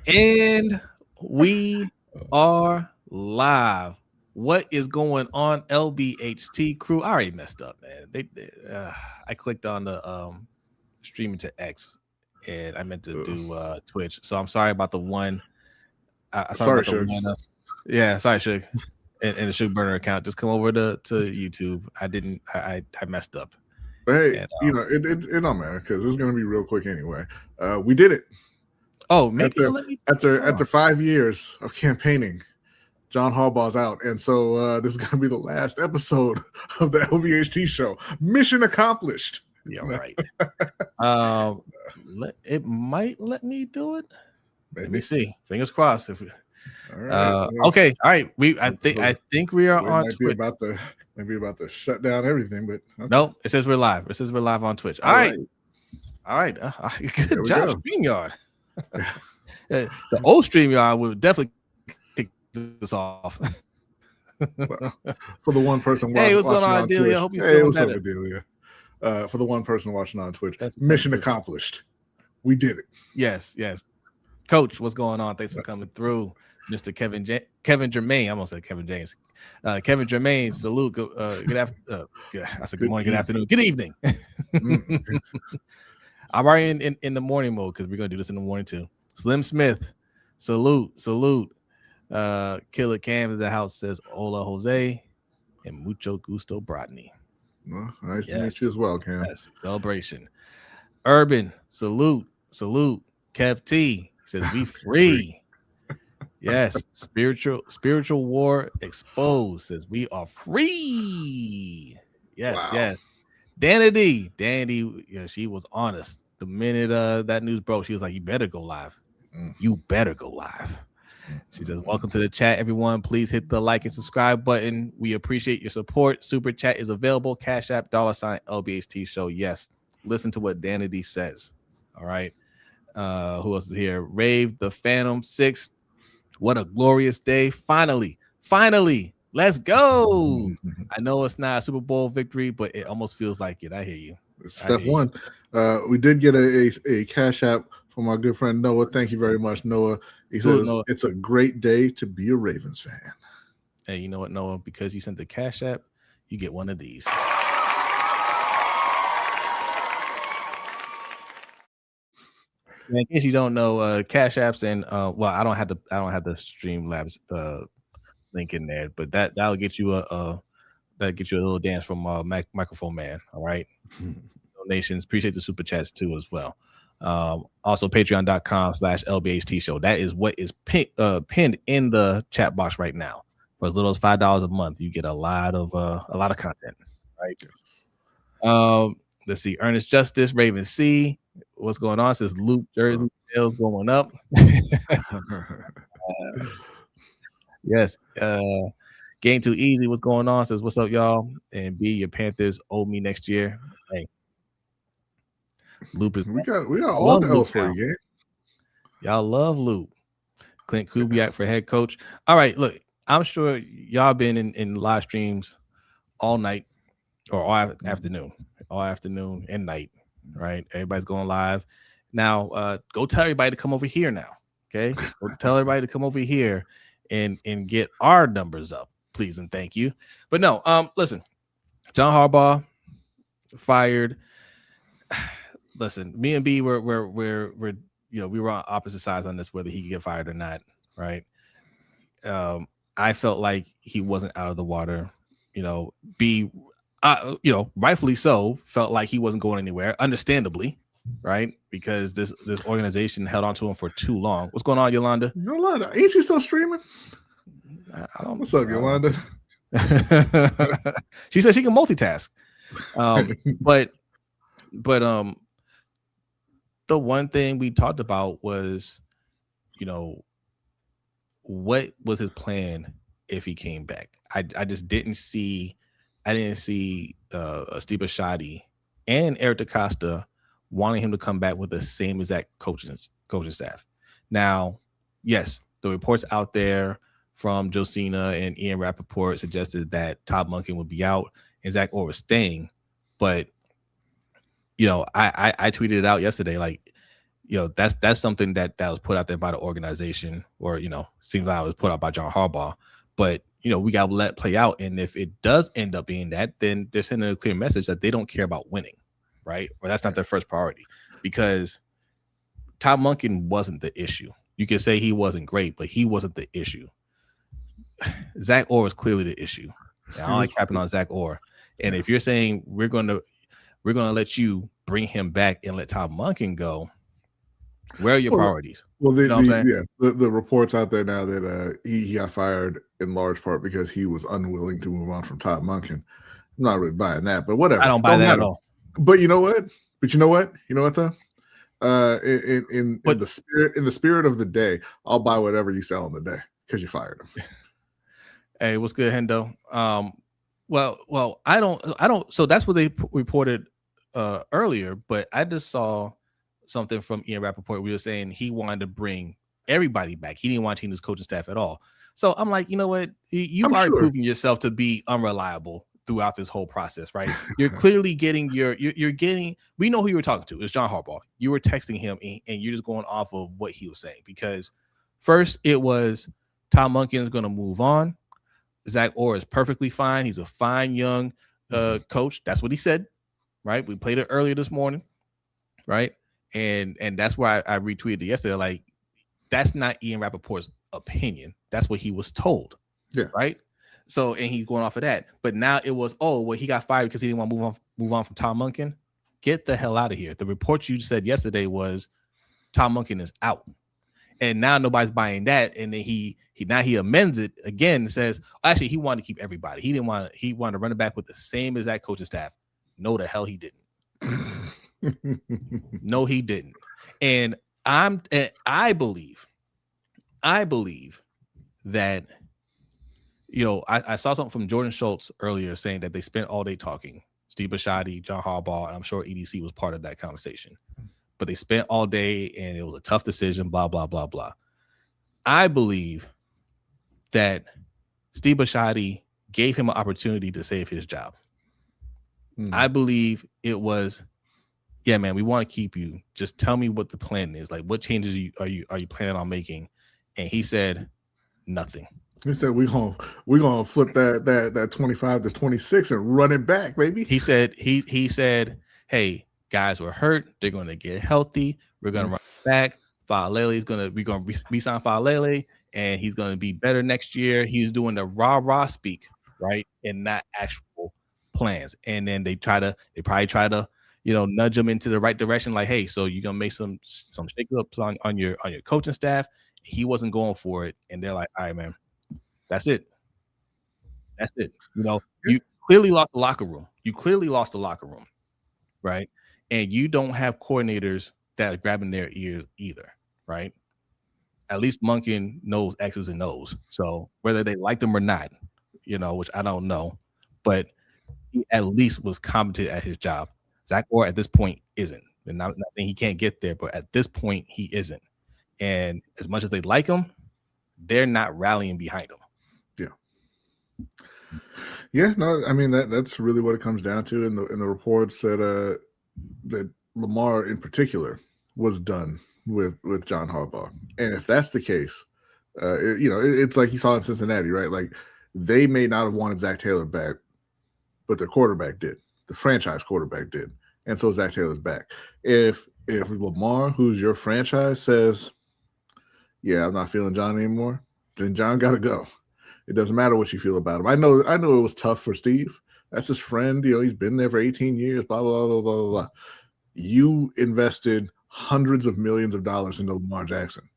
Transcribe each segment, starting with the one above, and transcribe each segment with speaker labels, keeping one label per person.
Speaker 1: And we are live. What is going on, LBHT crew? I already messed up, man. I clicked on the streaming to X, and I meant to do Twitch. So I'm sorry about the one. Sorry about the one. Yeah, sorry, Suge. And the Suge Burner account. Just come over to YouTube. I messed up.
Speaker 2: But hey, it don't matter because it's going to be real quick anyway. We did it.
Speaker 1: Oh, maybe
Speaker 2: after 5 years of campaigning, John Harbaugh's out, and so this is going to be the last episode of the LBHT show. Mission accomplished.
Speaker 1: Yeah, right. It might let me do it. Maybe. Let me see. Fingers crossed. All right. Okay. All right. I think we are on Twitch.
Speaker 2: Maybe about to shut down everything, but
Speaker 1: okay. No, it says we're live. It says we're live on Twitch. All right. Good job, StreamYard. The old StreamYard would definitely kick this off.
Speaker 2: For the one person watching,
Speaker 1: hey, what's going on, Adelia? I hope you're
Speaker 2: feeling better. Adelia? For the one person watching on Twitch, mission accomplished. We did it.
Speaker 1: Yes. Coach, what's going on? Thanks for coming through, Mr. Kevin Germain. I almost said Kevin James. Kevin Germain, salute. Good afternoon. I said good morning, good afternoon, good evening. I'm already in the morning mode because we're gonna do this in the morning too. Slim Smith, salute. Killer Cam in the house says hola Jose and mucho gusto Brodny.
Speaker 2: Well, nice to meet you as well, Cam.
Speaker 1: Yes, celebration. Urban, salute. Kev T says we free. Yes, spiritual war exposed says we are free. Yes. Danny, she was honest. The minute that news broke, she was like, "You better go live. You better go live." She says, "Welcome to the chat, everyone. Please hit the like and subscribe button. We appreciate your support. Super chat is available. Cash App $LBHT show. Yes, listen to what Danny says. All right. Who else is here? Rave the Phantom 6. What a glorious day! Finally, let's go. I know it's not a Super Bowl victory, but it almost feels like it. I hear you.
Speaker 2: Step one. We did get a Cash App from our good friend Noah. Thank you very much, Noah. He says it's a great day to be a Ravens fan.
Speaker 1: Hey, you know what, Noah? Because you sent the Cash App, you get one of these. In case you don't know, Cash Apps and I don't have the Streamlabs link in there, but that'll get you a little dance from Microphone Man. All right, donations. Appreciate the super chats too as well. Also, Patreon.com/LBHT show. That is what is pinned in the chat box right now. For as little as $5 a month, you get a lot of content. Right. Let's see. Ernest Justice, Raven C. What's going on? Says Luke Jersey sales going up. Yes. Game Too Easy. What's going on? Says what's up, y'all? And B, your Panthers owe me next year. Hey, Loop is.
Speaker 2: We got all the L's for you, gang.
Speaker 1: Y'all love Loop. Clint Kubiak for head coach. All right, look, I'm sure y'all been in live streams all night or all afternoon and night. Right, everybody's going live now. Go tell everybody to come over here now. Okay, go tell everybody to come over here and get our numbers up, please and thank you. But no, listen, John Harbaugh fired. Listen, me and B we're we were on opposite sides on this, whether he could get fired or not. Right. I felt like he wasn't out of the water. B. Rightfully so, felt like he wasn't going anywhere, understandably, right? Because this organization held on to him for too long. What's going on, Yolanda?
Speaker 2: Yolanda, ain't she still streaming? What's up, Yolanda?
Speaker 1: She said she can multitask. But the one thing we talked about was, what was his plan if he came back? I just didn't see. I didn't see Steve Bisciotti and Eric DeCosta wanting him to come back with the same exact coaching staff. Now, yes, the reports out there from Josina and Ian Rappaport suggested that Todd Monken would be out and Zach Orr was staying. But, I tweeted it out yesterday. Like, that's something that was put out there by the organization, or seems like it was put out by John Harbaugh. But we got to let it play out, and if it does end up being that, then they're sending a clear message that they don't care about winning, right? Or that's not their first priority, because Todd Monken wasn't the issue. You can say he wasn't great, but he wasn't the issue. Zach Orr was clearly the issue. And I don't like crapping on Zach Orr. And if you're saying we're gonna let you bring him back and let Todd Monken go, where are your priorities?
Speaker 2: Well, the reports out there now that he got fired in large part because he was unwilling to move on from Todd Monken. I'm not really buying that, but whatever.
Speaker 1: I don't buy that at all.
Speaker 2: But you know what? Though? In the spirit of the day, I'll buy whatever you sell on the day because you fired him.
Speaker 1: Hey, what's good, Hendo? Well, I don't. So that's what they reported earlier, but I just saw something from Ian Rappaport. We were saying he wanted to bring everybody back. He didn't want to change his coaching staff at all. So I'm like, you know what? You've already proven yourself to be unreliable throughout this whole process, right? You're clearly getting you're getting. We know who you were talking to. It's John Harbaugh. You were texting him, and you're just going off of what he was saying, because first it was Tom Monken is going to move on. Zach Orr is perfectly fine. He's a fine young coach. That's what he said, right? We played it earlier this morning, right? And that's why I retweeted it yesterday. Like, that's not Ian Rappaport's opinion. That's what he was told.
Speaker 2: Yeah.
Speaker 1: Right. So, and he's going off of that. But now it was, he got fired because he didn't want to move on from Tom Monken. Get the hell out of here. The report you said yesterday was Tom Monken is out. And now nobody's buying that. And then he amends it again and says, actually, he wanted to keep everybody. He wanted to run it back with the same exact coaching staff. No, the hell he didn't. No, he didn't. And I believe that, I saw something from Jordan Schultz earlier saying that they spent all day talking. Steve Bisciotti, John Harbaugh, and I'm sure EDC was part of that conversation. But they spent all day, and it was a tough decision, blah, blah, blah, blah. I believe that Steve Bisciotti gave him an opportunity to save his job. I believe it was, yeah, man, we want to keep you. Just tell me what the plan is. Like, what changes are you planning on making? And he said, nothing.
Speaker 2: He said, we're gonna flip that 25 to 26 and run it back, baby.
Speaker 1: He said, hey, guys were hurt. They're going to get healthy. We're going to run it back. We're going to re-sign Falele, and he's going to be better next year. He's doing the rah-rah speak, right? And not actual plans. And then they probably try to, nudge him into the right direction. Like, hey, so you're going to make some shake-ups on your coaching staff. He wasn't going for it. And they're like, all right, man, that's it. That's it. You clearly lost the locker room. Right? And you don't have coordinators that are grabbing their ears either, right? At least Monken knows X's and O's. So whether they liked him or not, which I don't know, but he at least was competent at his job. Zach Orr at this point isn't. And I'm not saying he can't get there, but at this point he isn't. And as much as they like him, they're not rallying behind him.
Speaker 2: Yeah, no, I mean that's really what it comes down to. In the reports that Lamar in particular was done with John Harbaugh, and if that's the case, it's like he saw in Cincinnati, right? Like, they may not have wanted Zach Taylor back, but their quarterback did. The franchise quarterback did, and so Zach Taylor's back. If Lamar, who's your franchise, says, "Yeah, I'm not feeling John anymore," then John got to go. It doesn't matter what you feel about him. I know it was tough for Steve. That's his friend. He's been there for 18 years, blah, blah, blah, blah, blah, blah. You invested hundreds of millions of dollars into Lamar Jackson.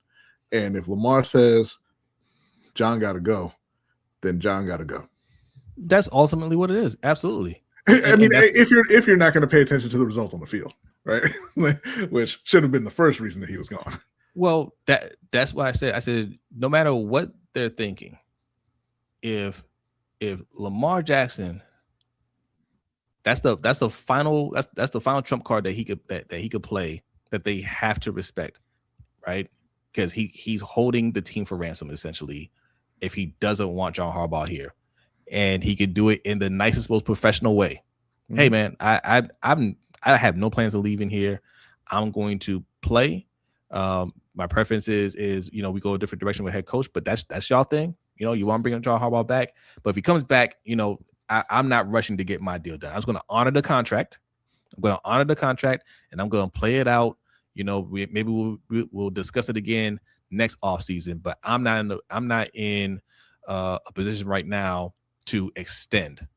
Speaker 2: And if Lamar says John got to go, then John got to go.
Speaker 1: That's ultimately what it is. Absolutely.
Speaker 2: I mean, if you're not going to pay attention to the results on the field, right? Which should have been the first reason that he was gone. Well,
Speaker 1: that's why I said, no matter what they're thinking, if Lamar Jackson, that's the final trump card that he could play, that they have to respect, right? Because he's holding the team for ransom essentially if he doesn't want John Harbaugh here, and he could do it in the nicest, most professional way. Hey man, I have no plans of leaving here. I'm going to play, My preference is we go a different direction with head coach, but that's y'all thing. You want to bring John Harbaugh back, but if he comes back, I'm not rushing to get my deal done. I was going to honor the contract. I'm going to honor the contract, and I'm going to play it out. Maybe we'll discuss it again next offseason, but I'm not in a position right now to extend,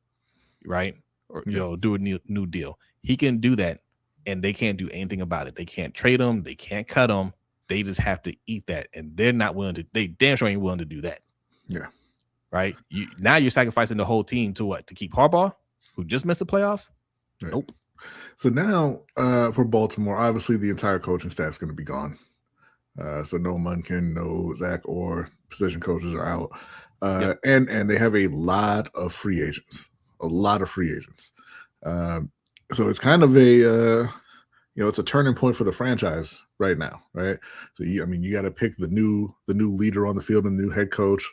Speaker 1: right? Or do a new deal. He can do that, and they can't do anything about it. They can't trade him. They can't cut him. They just have to eat that, and they're not willing to. They damn sure ain't willing to do that.
Speaker 2: Yeah.
Speaker 1: Right. Now you're sacrificing the whole team to what? To keep Harbaugh, who just missed the playoffs? Right. Nope.
Speaker 2: So now for Baltimore, obviously the entire coaching staff is going to be gone. So no Munkin, no Zach Orr, position coaches are out. And they have a lot of free agents. So it's kind of it's a turning point for the franchise right now, right? So you got to pick the new leader on the field and the new head coach,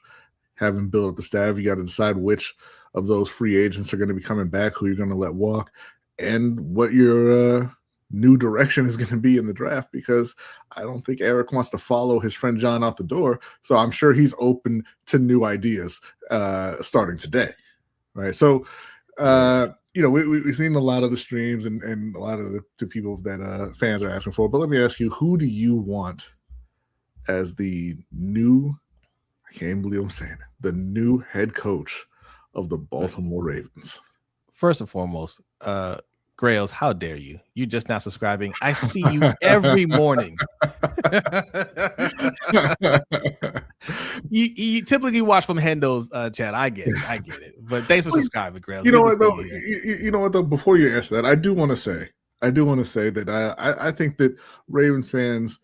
Speaker 2: have him build up the staff. You got to decide which of those free agents are going to be coming back, who you're going to let walk, and what your new direction is going to be in the draft, because I don't think Eric wants to follow his friend John out the door. So I'm sure he's open to new ideas starting today, right? So, we've seen a lot of the streams and a lot of the people that fans are asking for. But let me ask you, who do you want as the new, I can't believe I'm saying it, the new head coach of the Baltimore Ravens?
Speaker 1: First and foremost, Grails, how dare you? You just not subscribing. I see you every morning. you typically watch from Hendo's chat. I get it. But thanks for subscribing, Grails.
Speaker 2: You know what though? Before you answer that, I do want to say that I think that Ravens fans,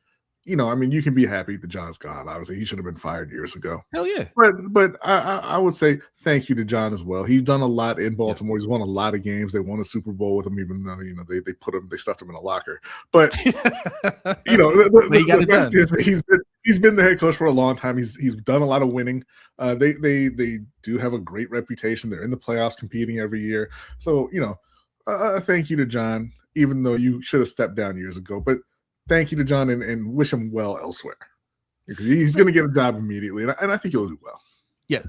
Speaker 2: you can be happy that John's gone. Obviously, he should have been fired years ago.
Speaker 1: Hell yeah.
Speaker 2: But I would say thank you to John as well. He's done a lot in Baltimore. Yes. He's won a lot of games. They won a Super Bowl with him, even though they stuffed him in a locker. But the fact is he's been the head coach for a long time. He's done a lot of winning. They do have a great reputation. They're in the playoffs, competing every year. So thank you to John, even though you should have stepped down years ago. But thank you to John, and wish him well elsewhere. He's going to get a job immediately, and I think he'll do well.
Speaker 1: Yeah,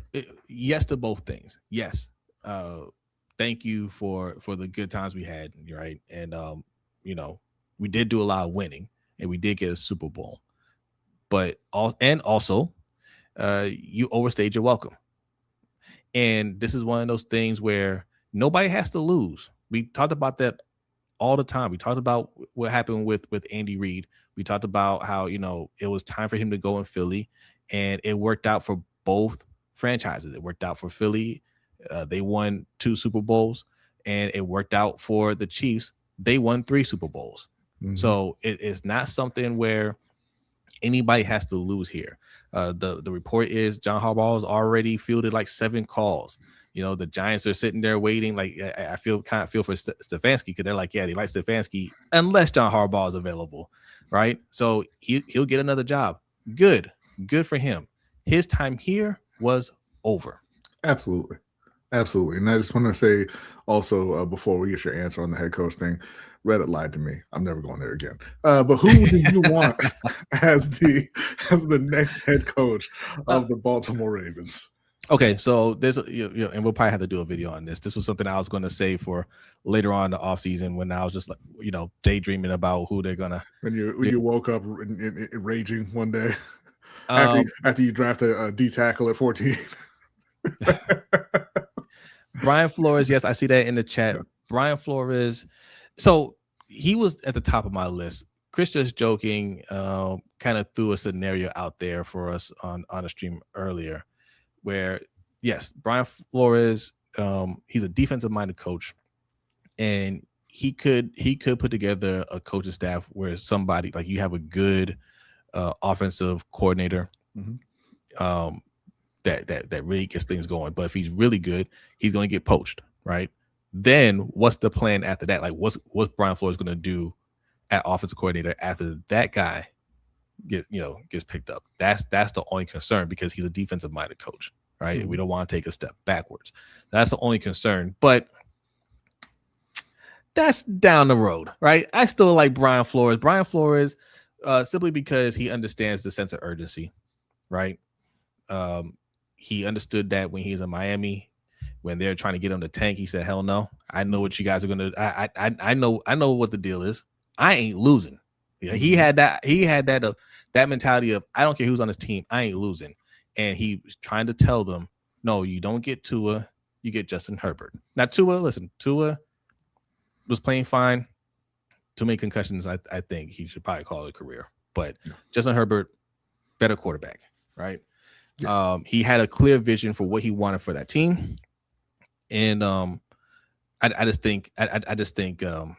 Speaker 1: yes to both things. Yes, thank you for the good times we had, right? And we did do a lot of winning, and we did get a Super Bowl. But also, you overstayed your welcome. And this is one of those things where nobody has to lose. We talked about that all the time. We talked about what happened with Andy Reid. We talked about how, it was time for him to go in Philly, and it worked out for both franchises. It worked out for Philly. They won 2 Super Bowls, and it worked out for the Chiefs. They won 3 Super Bowls. Mm-hmm. So it's not something where anybody has to lose here. The report is John Harbaugh has already fielded like 7 calls. The Giants are sitting there waiting. Like, I kind of feel for Stefanski, because they're like, yeah, they like Stefanski unless John Harbaugh is available, right? So he'll get another job. Good for him. His time here was over.
Speaker 2: Absolutely. And I just want to say also, before we get your answer on the head coach thing, Reddit lied to me. I'm never going there again. But who do you want as the next head coach of the Baltimore Ravens?
Speaker 1: Okay, so there's and we'll probably have to do a video on this. This was something I was going to say for later on in the offseason, when I was just like, daydreaming about who they're gonna.
Speaker 2: When you woke up raging one day after you drafted a D tackle at 14.
Speaker 1: Brian Flores, yes, I see that in the chat. Yeah. Brian Flores, so he was at the top of my list. Chris, just joking, kind of threw a scenario out there for us on a stream earlier, where, yes, Brian Flores, he's a defensive-minded coach, and he could put together a coaching staff where somebody, like, you have a good offensive coordinator, mm-hmm. that really gets things going. But if he's really good, he's going to get poached, right? Then what's the plan after that? Like, what's Brian Flores going to do at offensive coordinator after that guy gets picked up? That's the only concern, because he's a defensive-minded coach, right? Mm-hmm. We don't want to take a step backwards. That's the only concern. But that's down the road, right? I still like Brian Flores. Brian Flores simply because he understands the sense of urgency, right? Um, he understood that when he's in Miami, when they're trying to get him to tank, he said, "Hell no! I know what you guys are gonna. I know what the deal is. I ain't losing." Yeah, he had that. He had that mentality of I don't care who's on his team. I ain't losing. And he was trying to tell them, "No, you don't get Tua. You get Justin Herbert." Now Tua, listen, Tua was playing fine. Too many concussions. I think he should probably call it a career. But Justin Herbert, better quarterback, right? Yeah. He had a clear vision for what he wanted for that team, and I just think the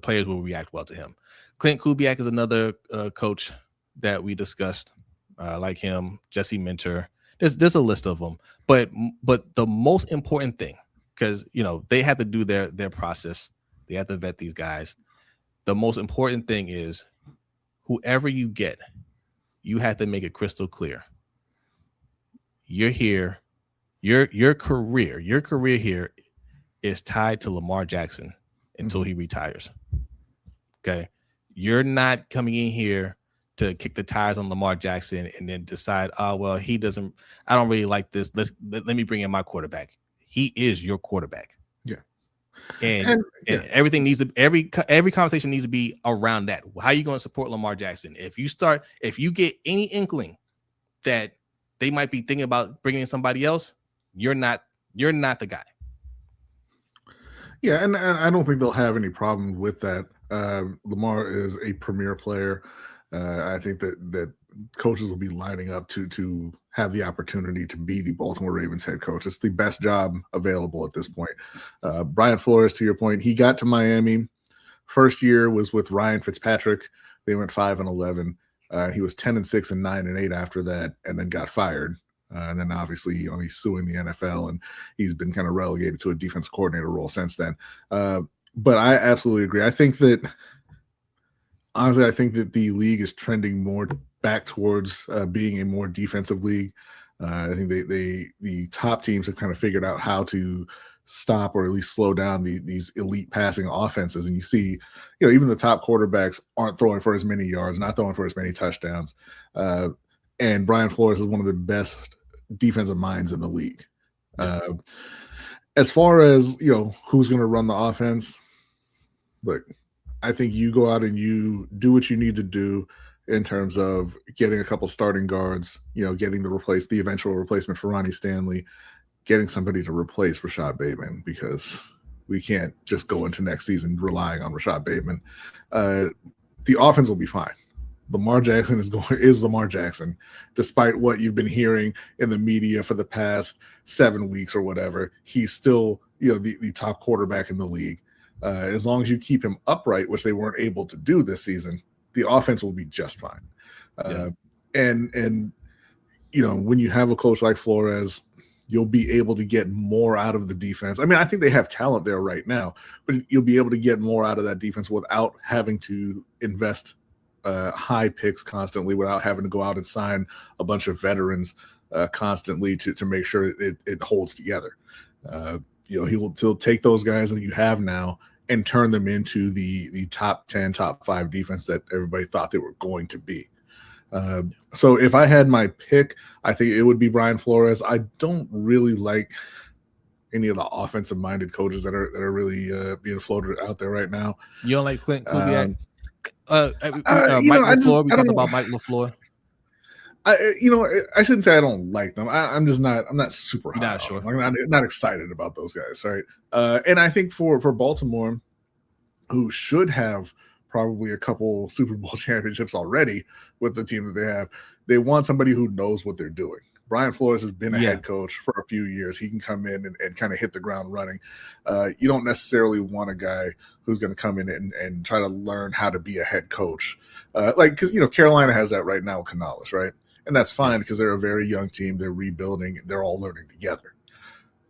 Speaker 1: players will react well to him. Clint Kubiak is another coach that we discussed, like him, Jesse Minter. There's a list of them, but the most important thing, because they have to do their process, they have to vet these guys. The most important thing is whoever you get, you have to make it crystal clear. You're here. Your career here is tied to Lamar Jackson until he retires. Okay. You're not coming in here to kick the tires on Lamar Jackson and then decide, oh, well, I don't really like this. Let me bring in my quarterback. He is your quarterback.
Speaker 2: Yeah.
Speaker 1: And everything needs to, every conversation needs to be around that. How are you going to support Lamar Jackson? If you get any inkling that they might be thinking about bringing in somebody else, you're not the guy.
Speaker 2: Yeah, and I don't think they'll have any problem with that. Lamar is a premier player. I think that coaches will be lining up to have the opportunity to be the Baltimore Ravens head coach. It's the best job available at this point. Brian Flores, to your point, he got to Miami. First year was with Ryan Fitzpatrick. They went 5-11. He was 10-6 and 9-8 after that, and then got fired. And then obviously, he's suing the NFL, and he's been kind of relegated to a defense coordinator role since then. But I absolutely agree. I think that the league is trending more back towards being a more defensive league. I think the top teams have kind of figured out how to stop or at least slow down these elite passing offenses. And you see, even the top quarterbacks aren't throwing for as many yards, not throwing for as many touchdowns. And Brian Flores is one of the best defensive minds in the league. As far as who's going to run the offense, look, I think you go out and you do what you need to do in terms of getting a couple starting guards, getting the eventual replacement for Ronnie Stanley, getting somebody to replace Rashad Bateman, because we can't just go into next season relying on Rashad Bateman. The offense will be fine. Lamar Jackson is Lamar Jackson, despite what you've been hearing in the media for the past 7 weeks or whatever. He's still, the top quarterback in the league. As long as you keep him upright, which they weren't able to do this season, the offense will be just fine. And when you have a coach like Flores, you'll be able to get more out of the defense. I mean, I think they have talent there right now, but you'll be able to get more out of that defense without having to invest high picks constantly, without having to go out and sign a bunch of veterans constantly to make sure it holds together. He'll take those guys that you have now and turn them into the top 10, top 5 defense that everybody thought they were going to be. So if I had my pick, I think it would be Brian Flores. I don't really like any of the offensive-minded coaches that are really being floated out there right now.
Speaker 1: You don't like Clint Kubiak? Mike LaFleur. We talked about Mike LaFleur.
Speaker 2: I shouldn't say I don't like them. I'm not super high.
Speaker 1: Not sure.
Speaker 2: I'm not excited about those guys, right? And I think for Baltimore, who should have probably a couple Super Bowl championships already with the team that they have, they want somebody who knows what they're doing. Brian Flores has been a head coach for a few years. He can come in and kind of hit the ground running. You don't necessarily want a guy who's going to come in and try to learn how to be a head coach. Because Carolina has that right now with Canales, right? And that's fine because they're a very young team. They're rebuilding. They're all learning together.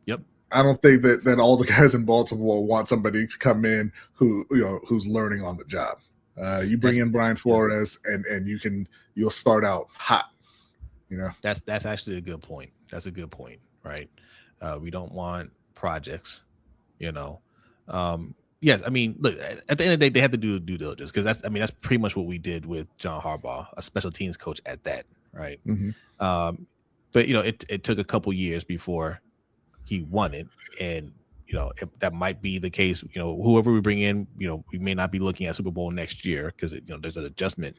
Speaker 1: Yep.
Speaker 2: I don't think that all the guys in Baltimore want somebody to come in who's learning on the job. You bring in Brian Flores and you'll start out hot.
Speaker 1: That's actually a good point. That's a good point, right? We don't want projects, yes, I mean, look, at the end of the day, they have to do due diligence because that's pretty much what we did with John Harbaugh, a special teams coach at that, right? Um, but it took a couple years before he won it, and if that might be the case. Whoever we bring in, we may not be looking at Super Bowl next year because there's an adjustment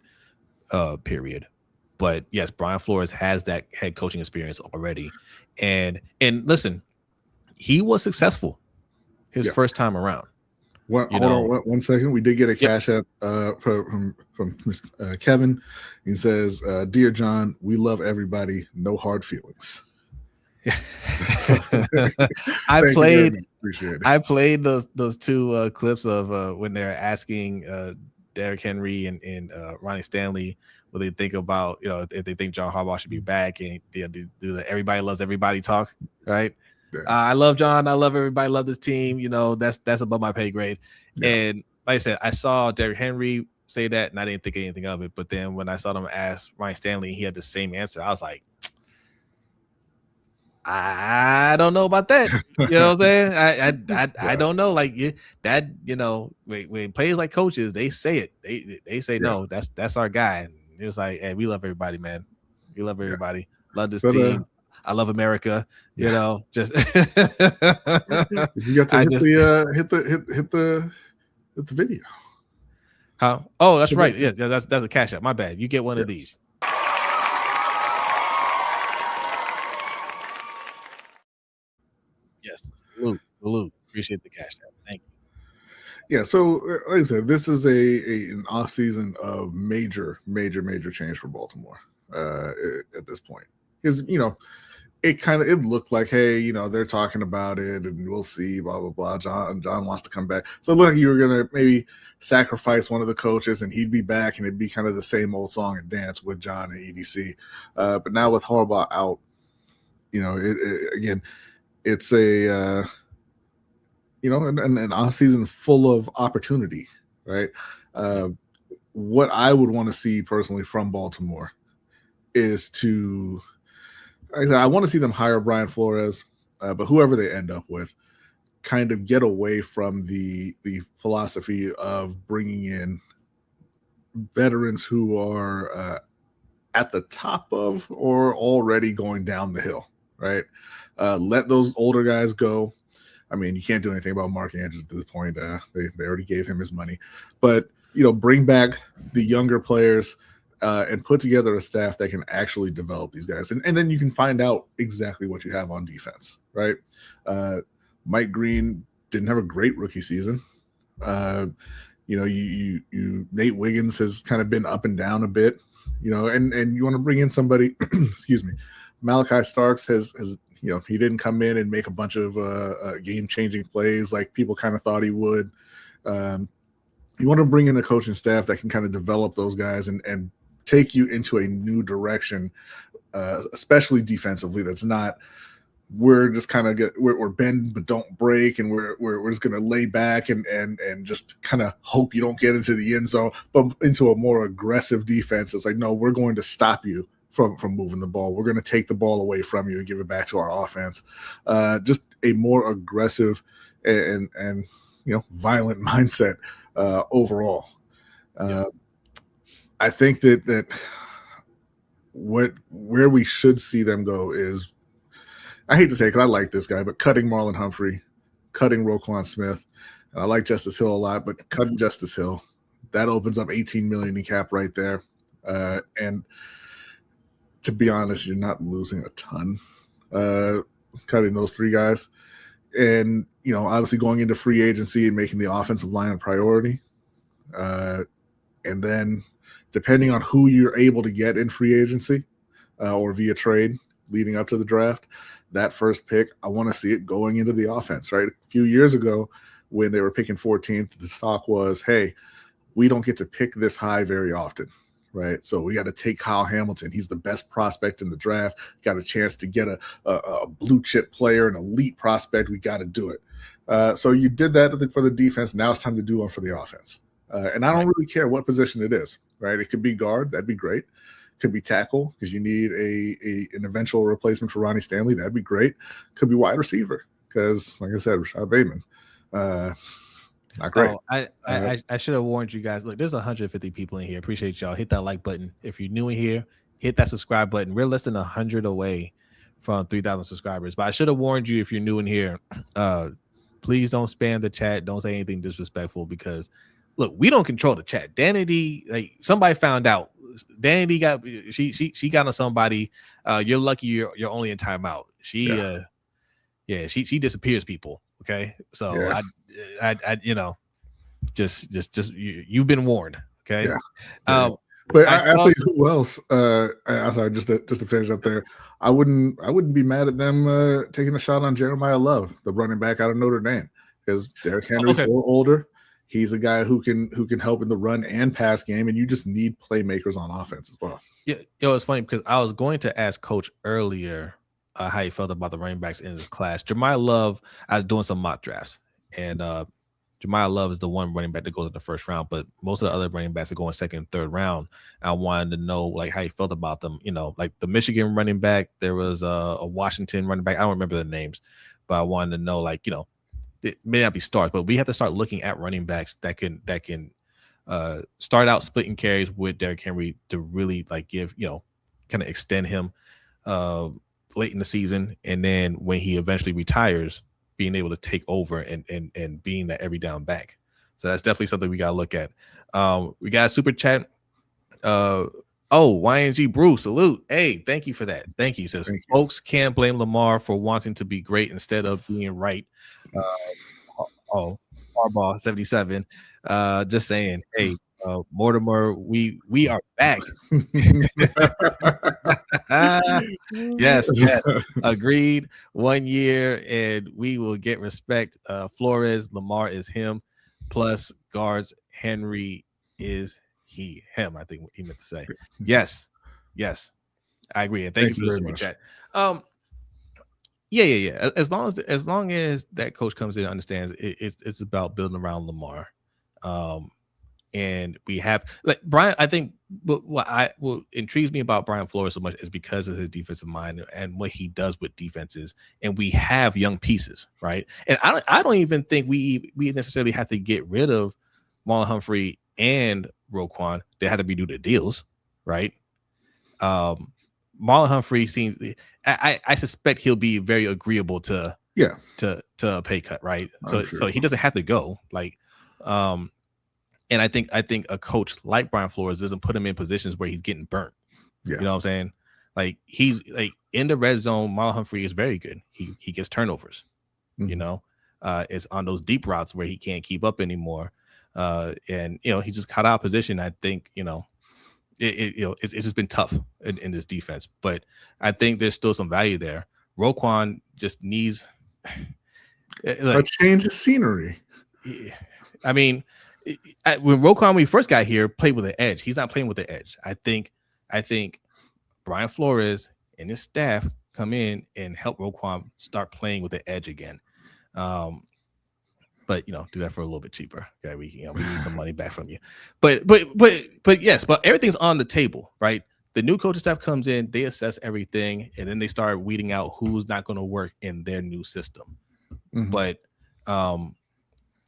Speaker 1: period. But yes, Brian Flores has that head coaching experience already, and listen, he was successful his first time around.
Speaker 2: Hold on 1 second. We did get a cash app from Kevin. He says, "Dear John, we love everybody. No hard feelings."
Speaker 1: I played those 2 clips of when they're asking Derrick Henry and Ronnie Stanley what they think about if they think John Harbaugh should be back, and do the everybody loves everybody talk, right? I love John. I love everybody. Love this team. That's above my pay grade. Yeah. And like I said, I saw Derrick Henry say that, and I didn't think anything of it. But then when I saw them ask Ryan Stanley, he had the same answer. I was like, I don't know about that. You know what I'm saying? I don't know. Like that. When players like coaches, they say it. They say no. That's our guy. And it's like, hey, we love everybody, man. We love everybody. Love this team. I love America. Just you
Speaker 2: got to hit the video.
Speaker 1: How? Oh, that's right. Yeah, that's a cash app. My bad. You get one of these. Yes, salute. Appreciate the cash app. Thank you.
Speaker 2: Yeah, so like I said, this is an off season of major change for Baltimore at this point, because it looked like, hey, they're talking about it and we'll see, blah, blah, blah. John wants to come back. So it looked like you were going to maybe sacrifice one of the coaches and he'd be back and it'd be kind of the same old song and dance with John and EDC. But now with Harbaugh out, again, it's a, an offseason full of opportunity, right? What I would want to see personally from Baltimore is I want to see them hire Brian Flores, but whoever they end up with, kind of get away from the philosophy of bringing in veterans who are at the top of or already going down the hill, right? Let those older guys go. I mean, you can't do anything about Mark Andrews at this point. They already gave him his money, but bring back the younger players. And put together a staff that can actually develop these guys. And then you can find out exactly what you have on defense, right? Mike Green didn't have a great rookie season. Nate Wiggins has kind of been up and down a bit, and you want to bring in somebody, excuse me, Malachi Starks has he didn't come in and make a bunch of game-changing plays like people kind of thought he would. You want to bring in a coaching staff that can kind of develop those guys and take you into a new direction, especially defensively. That's not we're just kind of we're bend but don't break, and we're just going to lay back and just kind of hope you don't get into the end zone, but into a more aggressive defense. It's like, no, we're going to stop you from moving the ball. We're going to take the ball away from you and give it back to our offense. Just a more aggressive and violent mindset overall. I think that where we should see them go is, I hate to say it because I like this guy, but cutting Marlon Humphrey, cutting Roquan Smith, and I like Justice Hill a lot, but cutting Justice Hill, that opens up $18 million in cap right there. And to be honest, you're not losing a ton cutting those 3 guys. And, obviously going into free agency and making the offensive line a priority. And then depending on who you're able to get in free agency or via trade leading up to the draft, that first pick, I want to see it going into the offense, right? A few years ago when they were picking 14th, the talk was, hey, we don't get to pick this high very often, right? So we got to take Kyle Hamilton. He's the best prospect in the draft. Got a chance to get a blue chip player, an elite prospect. We got to do it. So you did that for the defense. Now it's time to do one for the offense. And I don't really care what position it is, right? It could be guard. That'd be great. Could be tackle because you need an eventual replacement for Ronnie Stanley. That'd be great. Could be wide receiver because, like I said, Rashad Bateman. Not great.
Speaker 1: I should have warned you guys. Look, there's 150 people in here. Appreciate y'all. Hit that like button. If you're new in here, hit that subscribe button. We're less than 100 away from 3,000 subscribers. But I should have warned you if you're new in here. Please don't spam the chat. Don't say anything disrespectful because, look, we don't control the chat. Danity, like somebody found out. Danity got she got on somebody. You're lucky you're only in timeout. She disappears people. Okay, so
Speaker 2: Yeah.
Speaker 1: I just you've been warned. Okay.
Speaker 2: Yeah. But I'll tell you who else. I'm sorry, just to finish up there. I wouldn't be mad at them taking a shot on Jeremiah Love, the running back out of Notre Dame, because Derrick Henry's a little older. He's a guy who can help in the run and pass game, and you just need playmakers on offense as well.
Speaker 1: Yeah, it's funny because I was going to ask Coach earlier how he felt about the running backs in his class. Jeremiah Love, I was doing some mock drafts, and Jeremiah Love is the one running back that goes in the first round, but most of the other running backs are going second and third round. I wanted to know like how he felt about them. You know, like the Michigan running back, there was a Washington running back. I don't remember the names, but I wanted to know like, you know, it may not be starts, but we have to start looking at running backs that can start out splitting carries with Derrick Henry to really like give, you know, kind of extend him late in the season, and then when he eventually retires, being able to take over and being that every down back. So that's definitely something we got to look at. We got a super chat. YNG Bruce, salute. Hey, thank you for that. Thank you. He says, folks can't blame Lamar for wanting to be great instead of being right. Harbaugh 77. Just saying, hey, Mortimer, we are back. Yes, agreed. 1 year and we will get respect. Flores, Lamar is him, plus guards. Henry is him. I think what he meant to say. Yes, I agree. And thank you for the super chat. Yeah. As long as that coach comes in and understands it's about building around Lamar. And we have like Brian. I think what intrigues me about Brian Flores so much is because of his defensive mind and what he does with defenses. And we have young pieces, right? And I don't even think we necessarily have to get rid of Marlon Humphrey and Roquan. They have to be due to deals, right? Marlon Humphrey seems. I suspect he'll be very agreeable to a pay cut, right? So he doesn't have to go. Like, and I think a coach like Brian Flores doesn't put him in positions where he's getting burnt. Yeah. You know what I'm saying? Like he's like in the red zone. Marlon Humphrey is very good. He gets turnovers. Mm-hmm. You know, it's on those deep routes where he can't keep up anymore. And you know he's just caught out of position. I think it's just been tough in this defense, but I think there's still some value there. Roquan just needs
Speaker 2: a change of scenery.
Speaker 1: I mean, when Roquan, when he first got here, played with an edge. He's not playing with the edge. I think Brian Flores and his staff come in and help Roquan start playing with the edge again. But do that for a little bit cheaper. Okay, we need some money back from you. But yes, but everything's on the table, right? The new coaching staff comes in, they assess everything, and then they start weeding out who's not going to work in their new system. Mm-hmm. But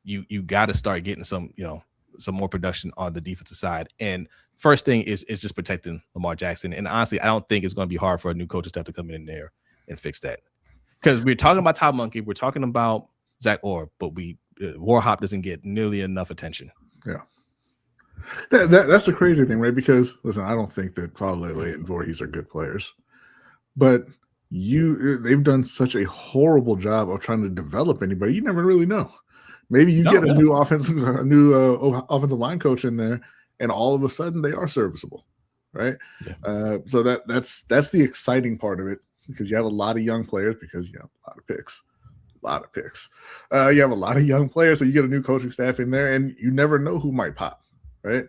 Speaker 1: you got to start getting some more production on the defensive side. And first thing is just protecting Lamar Jackson. And honestly, I don't think it's going to be hard for a new coaching staff to come in there and fix that. Because we're talking about Todd Monkey, we're talking about Zach Orr, but Warhop doesn't get nearly enough attention.
Speaker 2: Yeah. That's the crazy thing, right? Because listen, I don't think that Falele and Voorhees are good players, but they've done such a horrible job of trying to develop anybody. You never really know. Maybe you get a new offensive line coach in there, and all of a sudden they are serviceable, right? Yeah. So that's the exciting part of it, because you have a lot of young players, because you have a lot of picks. You have a lot of young players, so you get a new coaching staff in there, and you never know who might pop, right?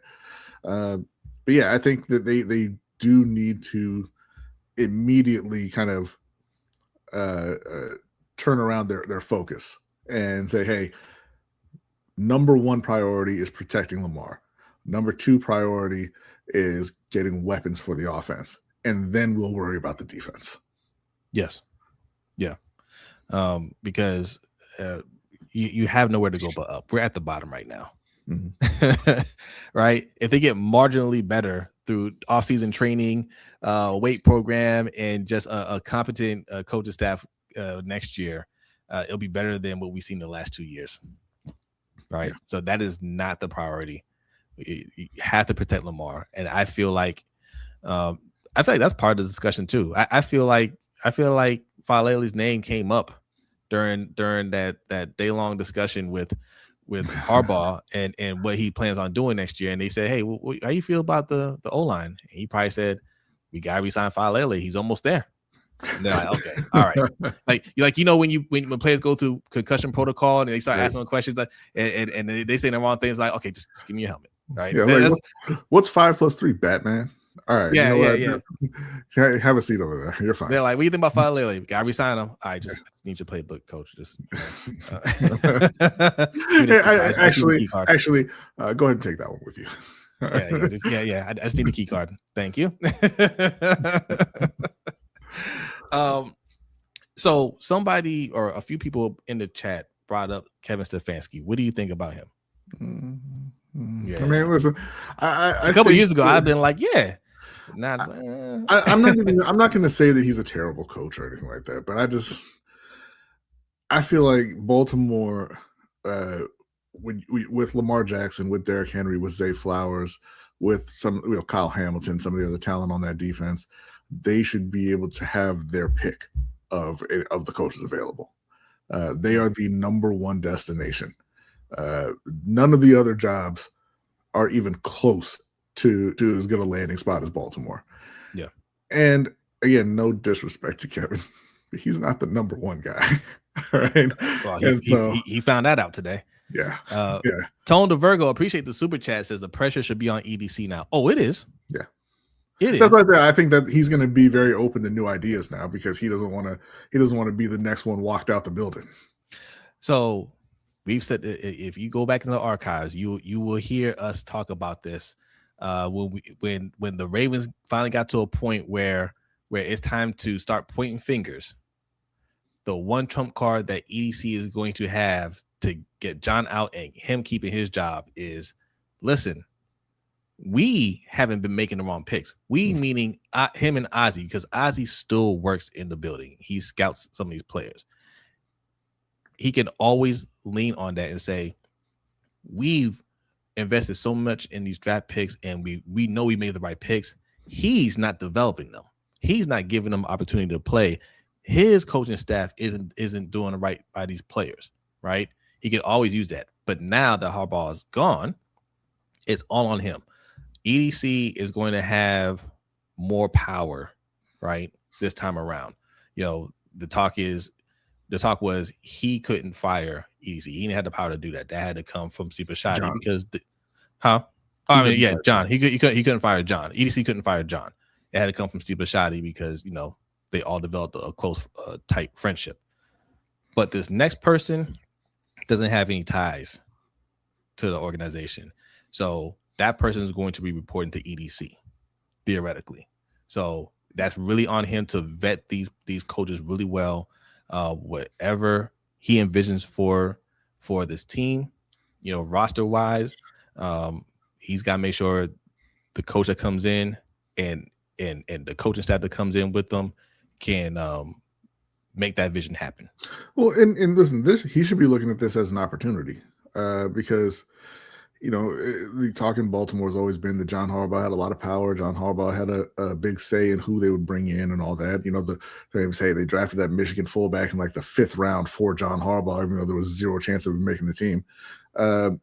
Speaker 2: But yeah, I think that they do need to immediately kind of turn around their focus and say, hey, number one priority is protecting Lamar. Number two priority is getting weapons for the offense, and then we'll worry about the defense.
Speaker 1: Yes. Yeah. Because you have nowhere to go but up. We're at the bottom right now.
Speaker 2: Mhm.
Speaker 1: Right? If they get marginally better through off-season training, weight program, and just a competent coaching staff next year, it'll be better than what we've seen the last 2 years. Right?
Speaker 2: Yeah.
Speaker 1: So that is not the priority. You have to protect Lamar, and I feel like that's part of the discussion too. I feel like Falele's name came up during that day long discussion with Harbaugh and what he plans on doing next year. And they said, "Hey, how you feel about the O line?" And he probably said, "We got to resign Falele. He's almost there." And they're like, "Okay, all right." Like when players go through concussion protocol and they start asking them questions and they say the wrong things, like, "Okay, just give me your helmet." Right?
Speaker 2: Yeah, like what's 5 + 3, Batman? All right,
Speaker 1: yeah,
Speaker 2: you know
Speaker 1: yeah,
Speaker 2: what?
Speaker 1: yeah.
Speaker 2: Have a seat over there. You're fine.
Speaker 1: They're like, "What do you think about Falele? We got to resign him." I just need your playbook, coach. Just
Speaker 2: Actually, go ahead and take that one with you.
Speaker 1: yeah. I just need the key card. Thank you. So somebody or a few people in the chat brought up Kevin Stefanski. What do you think about him?
Speaker 2: I mean, listen,
Speaker 1: a couple years ago, I've been like, yeah. Now
Speaker 2: I'm not going to say that he's a terrible coach or anything like that, but I feel like Baltimore, with Lamar Jackson, with Derrick Henry, with Zay Flowers, with Kyle Hamilton, some of the other talent on that defense, they should be able to have their pick of the coaches available. They are the number one destination. None of the other jobs are even close to as good a landing spot as Baltimore.
Speaker 1: Yeah.
Speaker 2: And again, no disrespect to Kevin, but he's not the number one guy. Right.
Speaker 1: Well, he found that out today.
Speaker 2: Yeah.
Speaker 1: Tone to Virgo, appreciate the super chat, says the pressure should be on EDC now. Oh, it is.
Speaker 2: Yeah.
Speaker 1: It is.
Speaker 2: That's like that. I think that he's going to be very open to new ideas now because he doesn't want to be the next one walked out the building.
Speaker 1: So we've said if you go back in the archives, you will hear us talk about this when the Ravens finally got to a point where it's time to start pointing fingers. The one trump card that EDC is going to have to get John out and him keeping his job is, listen, we haven't been making the wrong picks. We meaning him and Ozzy, because Ozzy still works in the building. He scouts some of these players. He can always lean on that and say, we've invested so much in these draft picks and we know we made the right picks. He's not developing them. He's not giving them opportunity to play. His coaching staff isn't doing it right by these players, right? He can always use that. But now that Harbaugh is gone, it's all on him. EDC is going to have more power, right, this time around. The talk was he couldn't fire EDC. He didn't have the power to do that. That had to come from Super Shotty because John. He couldn't fire John. EDC couldn't fire John. It had to come from Super Shotty because they all developed a close, tight friendship. But this next person doesn't have any ties to the organization, so that person is going to be reporting to EDC theoretically. So that's really on him to vet these coaches really well. Whatever he envisions for this team, roster wise, he's got to make sure the coach that comes in and the coaching staff that comes in with them can make that vision happen.
Speaker 2: Well, and listen, he should be looking at this as an opportunity because the talk in Baltimore has always been that John Harbaugh had a lot of power. John Harbaugh had a big say in who they would bring in and all that. They drafted that Michigan fullback in like the 5th round for John Harbaugh, even though there was zero chance of him making the team. And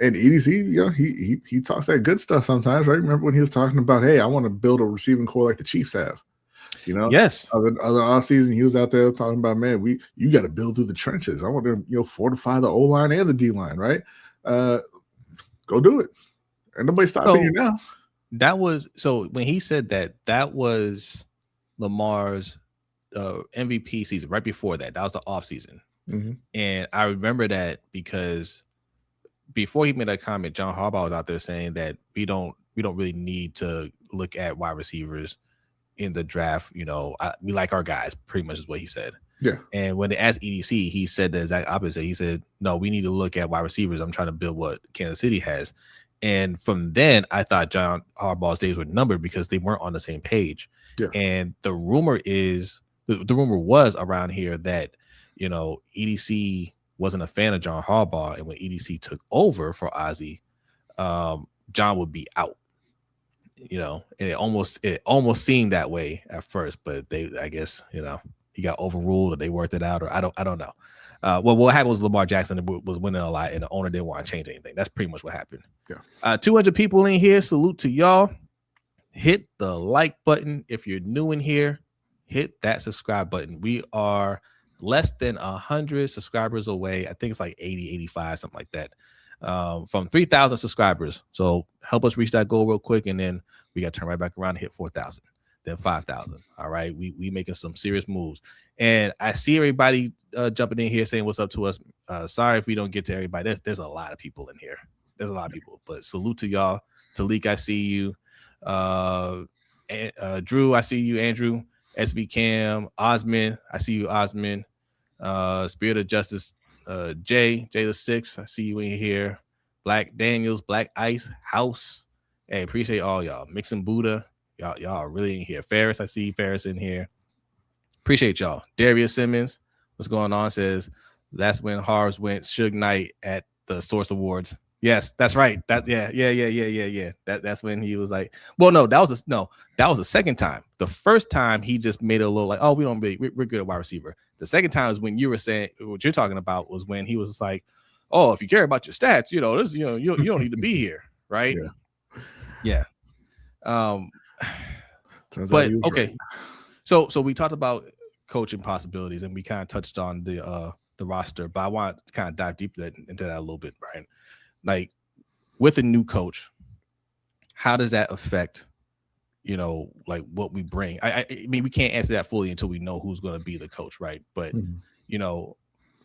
Speaker 2: EDC, he talks that good stuff sometimes, right? Remember when he was talking about, hey, I want to build a receiving core like the Chiefs have.
Speaker 1: Yes.
Speaker 2: Other offseason, he was out there talking about, man, you got to build through the trenches. I want to fortify the O line and the D line, right? Go do it. And nobody's stopping you now.
Speaker 1: That was when he said that was Lamar's MVP season. Right before that was the off season.
Speaker 2: Mm-hmm.
Speaker 1: And I remember that because before he made that comment, John Harbaugh was out there saying that we don't really need to look at wide receivers in the draft. We like our guys, pretty much is what he said.
Speaker 2: Yeah.
Speaker 1: And when they asked EDC, he said the exact opposite. He said, no, we need to look at wide receivers. I'm trying to build what Kansas City has. And from then, I thought John Harbaugh's days were numbered because they weren't on the same page.
Speaker 2: Yeah.
Speaker 1: And the rumor was around here that, EDC wasn't a fan of John Harbaugh. And when EDC took over for Ozzie, John would be out. And it almost seemed that way at first, but I guess, he got overruled or they worked it out, or I don't know. Well, what happened was Lamar Jackson was winning a lot and the owner didn't want to change anything. That's pretty much what happened.
Speaker 2: Yeah.
Speaker 1: 200 people in here. Salute to y'all. Hit the like button. If you're new in here, hit that subscribe button. We are less than 100 subscribers away. I think it's like 80, 85, something like that. From 3,000 subscribers. So help us reach that goal real quick, and then we got to turn right back around and hit 4,000, then 5,000. All right, we making some serious moves, and I see everybody jumping in here saying what's up to us. Sorry if we don't get to everybody. There's a lot of people in here. There's a lot of people, but salute to y'all. Talik, I see you. Drew, I see you. Andrew, SV Cam, Osman, I see you. Osman, Spirit of Justice. Jay the Six, I see you in here. Black Daniels, Black Ice House. Hey, appreciate all y'all. Mixing Buddha, y'all are really in here. Ferris, I see Ferris in here. Appreciate y'all. Darius Simmons, what's going on? Says that's when Harv's went Suge Knight at the Source Awards. Yes, that's right. Yeah. That's when he was like, well, no, that was the second time. The first time he just made it a little like, oh, we're good at wide receiver. The second time is when you were saying what you're talking about was when he was like, oh, if you care about your stats, you don't need to be here, right? Yeah. But okay, right. So we talked about coaching possibilities and we kind of touched on the roster, but I want to kind of dive deeper into that a little bit, Brian. Like with a new coach, how does that affect, like what we bring? I mean, we can't answer that fully until we know who's going to be the coach, right? But,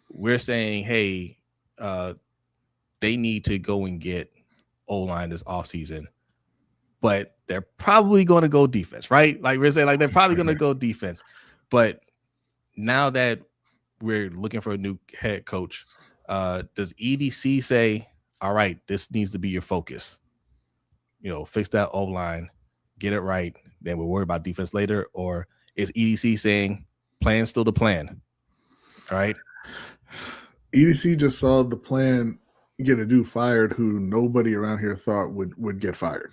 Speaker 1: we're saying, hey, they need to go and get O-line this offseason, but they're probably going to go defense, right? Like we're saying, like they're probably going to go defense. But now that we're looking for a new head coach, does EDC say, all right, this needs to be your focus. Fix that O-line, get it right, then we'll worry about defense later? Or is EDC saying plan's still the plan? All right.
Speaker 2: EDC just saw the plan get a dude fired who nobody around here thought would get fired.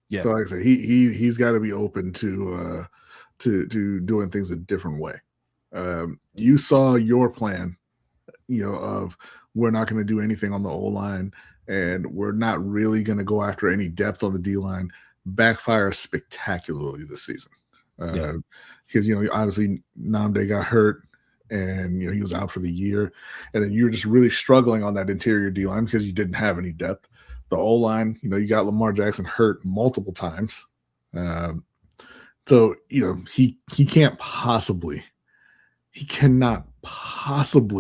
Speaker 2: Yeah. So like I say, he's got to be open to doing things a different way. You saw your plan, of we're not going to do anything on the O-line and we're not really going to go after any depth on the D-line, backfire spectacularly this season. Because, obviously Nnamdi got hurt and, he was out for the year. And then you were just really struggling on that interior D-line because you didn't have any depth. The O-line, you got Lamar Jackson hurt multiple times. So, he cannot possibly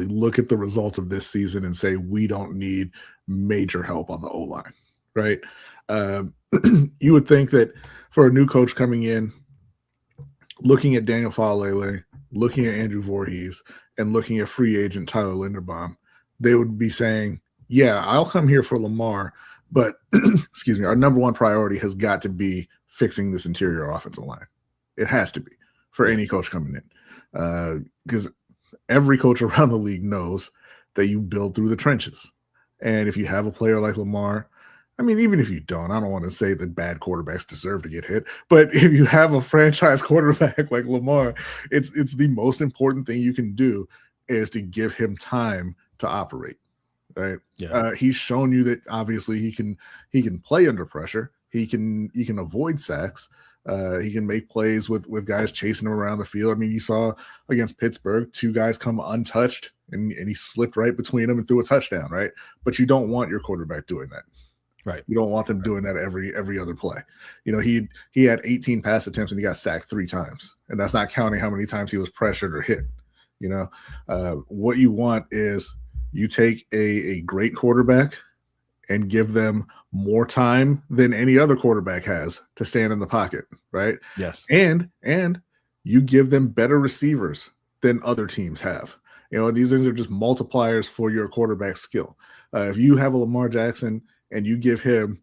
Speaker 2: look at the results of this season and say, we don't need major help on the O-line, right? You would think that for a new coach coming in, looking at Daniel Falele, looking at Andrew Voorhees, and looking at free agent Tyler Linderbaum, they would be saying, yeah, I'll come here for Lamar, but excuse me, our number one priority has got to be fixing this interior offensive line. It has to be for any coach coming in. Because every coach around the league knows that you build through the trenches. And if you have a player like Lamar, I mean, even if you don't, I don't want to say that bad quarterbacks deserve to get hit, but if you have a franchise quarterback like Lamar, it's the most important thing you can do is to give him time to operate, right? Yeah. He's shown you that obviously he can play under pressure. He can avoid sacks. He can make plays with guys chasing him around the field. I mean, you saw against Pittsburgh, 2 guys come untouched and he slipped right between them and threw a touchdown, right? But you don't want your quarterback doing that. Right. You don't want them doing that every other play. He had 18 pass attempts and he got sacked 3 times. And that's not counting how many times he was pressured or hit. What you want is you take a great quarterback and give them more time than any other quarterback has to stand in the pocket, right? Yes. And you give them better receivers than other teams have. These things are just multipliers for your quarterback skill. If you have a Lamar Jackson and you give him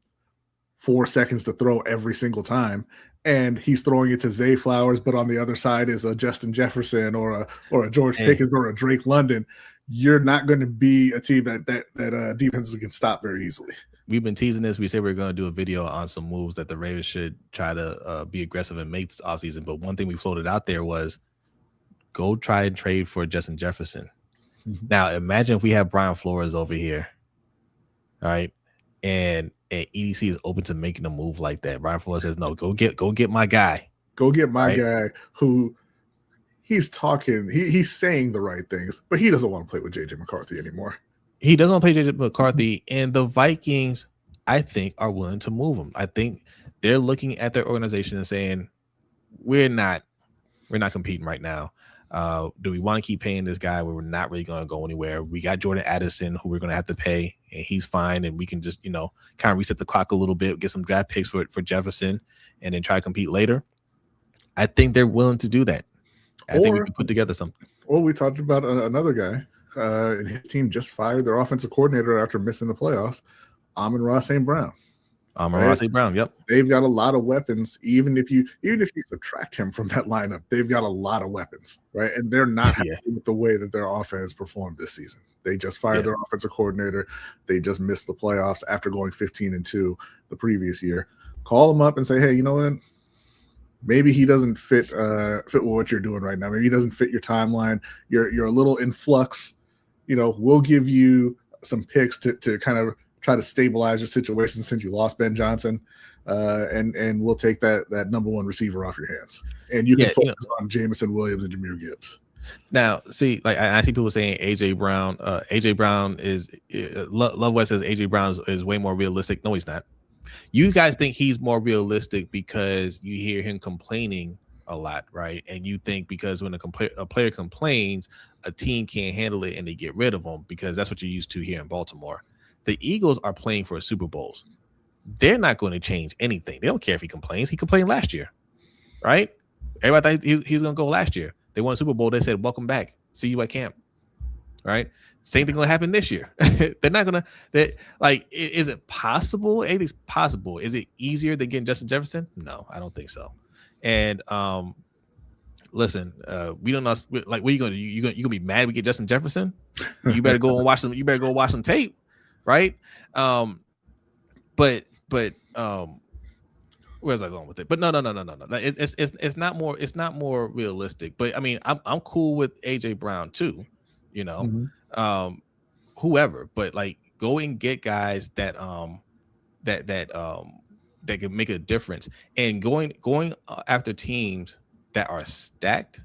Speaker 2: 4 seconds to throw every single time, and he's throwing it to Zay Flowers, but on the other side is a Justin Jefferson or a George Pickens or a Drake London, you're not going to be a team that defenses can stop very easily.
Speaker 1: We've been teasing this. We said we are going to do a video on some moves that the Ravens should try to be aggressive and make this offseason. But one thing we floated out there was go try and trade for Justin Jefferson. Mm-hmm. Now, imagine if we have Brian Flores over here, all right, and EDC is open to making a move like that. Brian Flores says, no, go get my guy.
Speaker 2: Go get my guy who he's talking. He's saying the right things, but he doesn't want to play with JJ McCarthy anymore.
Speaker 1: He doesn't want to play JJ McCarthy, and the Vikings, I think, are willing to move him. I think they're looking at their organization and saying, we're not competing right now. Do we want to keep paying this guy where we're not really going to go anywhere? We got Jordan Addison, who we're going to have to pay, and he's fine, and we can just, kind of reset the clock a little bit, get some draft picks for Jefferson, and then try to compete later. I think they're willing to do that. I think we can put together something.
Speaker 2: Well, we talked about another guy, and his team just fired their offensive coordinator after missing the playoffs, Amon-Ra St. Brown.
Speaker 1: Amon-Ra St. Brown, yep.
Speaker 2: They've got a lot of weapons. Even if you subtract him from that lineup, they've got a lot of weapons, right? And they're not happy with the way that their offense performed this season. They just fired their offensive coordinator. They just missed the playoffs after going 15-2 the previous year. Call him up and say, hey, you know what? Maybe he doesn't fit with what you're doing right now. Maybe he doesn't fit your timeline. You're a little in flux. We'll give you some picks to kind of try to stabilize your situation since you lost Ben Johnson, and we'll take that number one receiver off your hands. And you can focus on Jameson Williams and Jahmyr Gibbs.
Speaker 1: Now, see, like I see people saying AJ Brown. AJ Brown is Love West says AJ Brown is way more realistic. No, he's not. You guys think he's more realistic because you hear him complaining a lot, right? And you think because when a player complains, a team can't handle it and they get rid of him because that's what you're used to here in Baltimore. The Eagles are playing for Super Bowls. They're not going to change anything. They don't care if he complains. He complained last year, right? Everybody thought he was going to go last year. They won a Super Bowl. They said, welcome back. See you at camp, right? Same thing going to happen this year. They're not going to – is it possible? Anything's possible. Is it easier than getting Justin Jefferson? No, I don't think so. And listen, we don't know. Like, what are you going to do? You going to be mad we get Justin Jefferson? You better go and watch them. You better go watch some tape. Right. But where's I going with it? But no. It's not more realistic. But I mean, I'm cool with AJ Brown too, whoever, but like go and get guys that can make a difference, and going after teams that are stacked,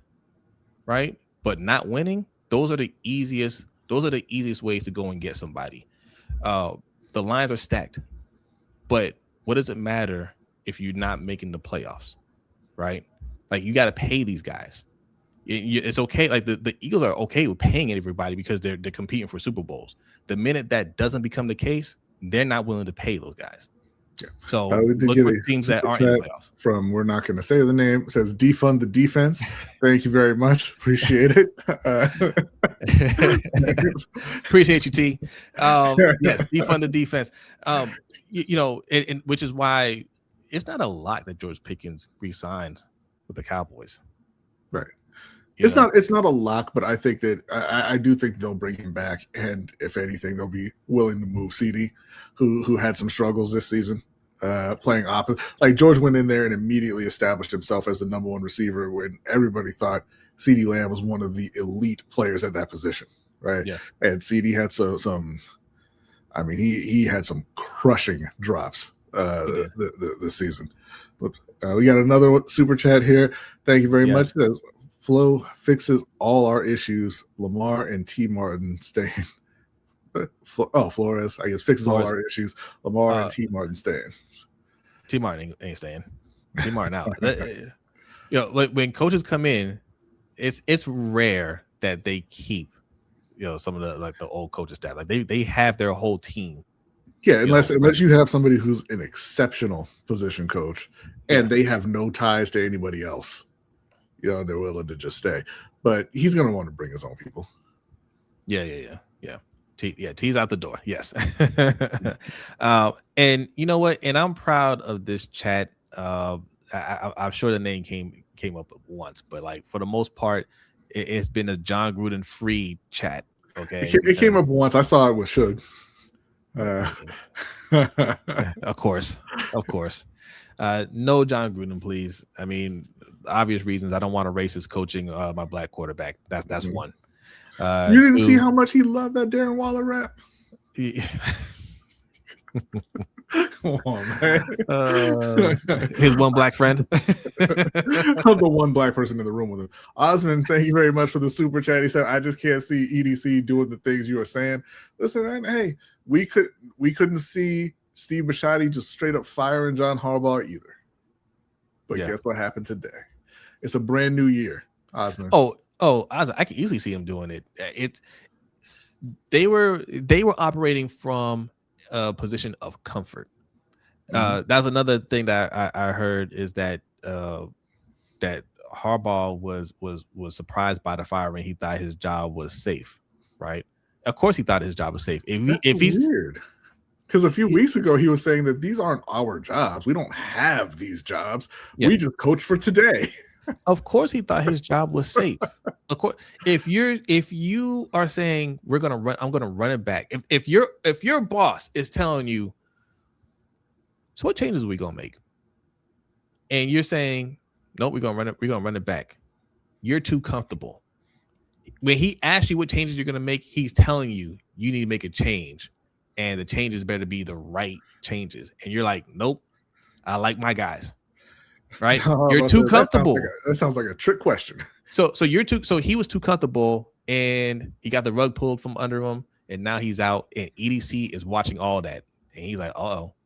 Speaker 1: right? But not winning. Those are the easiest ways to go and get somebody. The lines are stacked, but what does it matter if you're not making the playoffs, right? Like, you got to pay these guys. It's okay. Like the Eagles are okay with paying everybody because they're competing for Super Bowls. The minute that doesn't become the case, they're not willing to pay those guys. Yeah. So look for teams that aren't in the playoffs.
Speaker 2: From, we're not going to say the name, it says defund the defense. Thank you very much. Appreciate it.
Speaker 1: Appreciate you, T. Yes, defund the defense. Which is why it's not a lot that George Pickens resigns with the Cowboys.
Speaker 2: Right. It's not a lock, but I think that I do think they'll bring him back, and if anything, they'll be willing to move CD, who had some struggles this season, playing opposite. Like, George went in there and immediately established himself as the number one receiver when everybody thought CD Lamb was one of the elite players at that position, right? Yeah. And CD had some. I mean, he had some crushing drops the season. But we got another super chat here. Thank you very much. Flo fixes all our issues. Lamar and T. Martin staying. Flores, I guess, fixes all our issues. Lamar and T. Martin staying.
Speaker 1: T. Martin ain't staying. T. Martin out. Like, when coaches come in, it's rare that they keep some of the old coaching staff. Like, they have their whole team.
Speaker 2: Yeah, unless you have somebody who's an exceptional position coach and they have no ties to anybody else. they're willing to just stay. But he's going to want to bring his own people.
Speaker 1: Yeah. T's out the door. Yes. And you know what? And I'm proud of this chat. I'm sure the name came up once, but like for the most part, it's been a John Gruden free chat. Okay,
Speaker 2: It came up once. I saw it with Suge.
Speaker 1: Of course. No John Gruden, please. I mean, obvious reasons. I don't want a racist coaching my black quarterback. That's one.
Speaker 2: You didn't see how much he loved that Darren Waller rap? Come on, man.
Speaker 1: His one black friend.
Speaker 2: I'm the one black person in the room with him. Osmond, thank you very much for the super chat. He said, I just can't see EDC doing the things you are saying. Listen, man, hey, we couldn't see Steve Bisciotti just straight up firing John Harbaugh either. But guess what happened today? It's a brand new year, Osmond.
Speaker 1: Oh, Osmond, I can easily see him doing it. They were operating from a position of comfort. That's another thing that I heard is that that Harbaugh was surprised by the firing. He thought his job was safe, right? Of course, he thought his job was safe. If he's
Speaker 2: weird, because a few weeks ago he was saying that these aren't our jobs. We don't have these jobs. Yeah. We just coach for today.
Speaker 1: Of course, he thought his job was safe. Of course, if you are saying I'm gonna run it back. If your boss is telling you, so what changes are we gonna make? And you're saying, nope, we're gonna run it back. You're too comfortable. When he asks you what changes you're gonna make, he's telling you need to make a change, and the changes better be the right changes. And you're like, nope, I like my guys. Right? You're too comfortable.
Speaker 2: That sounds like a trick question.
Speaker 1: So he was too comfortable, and he got the rug pulled from under him, and now he's out, and EDC is watching all that, and he's like, I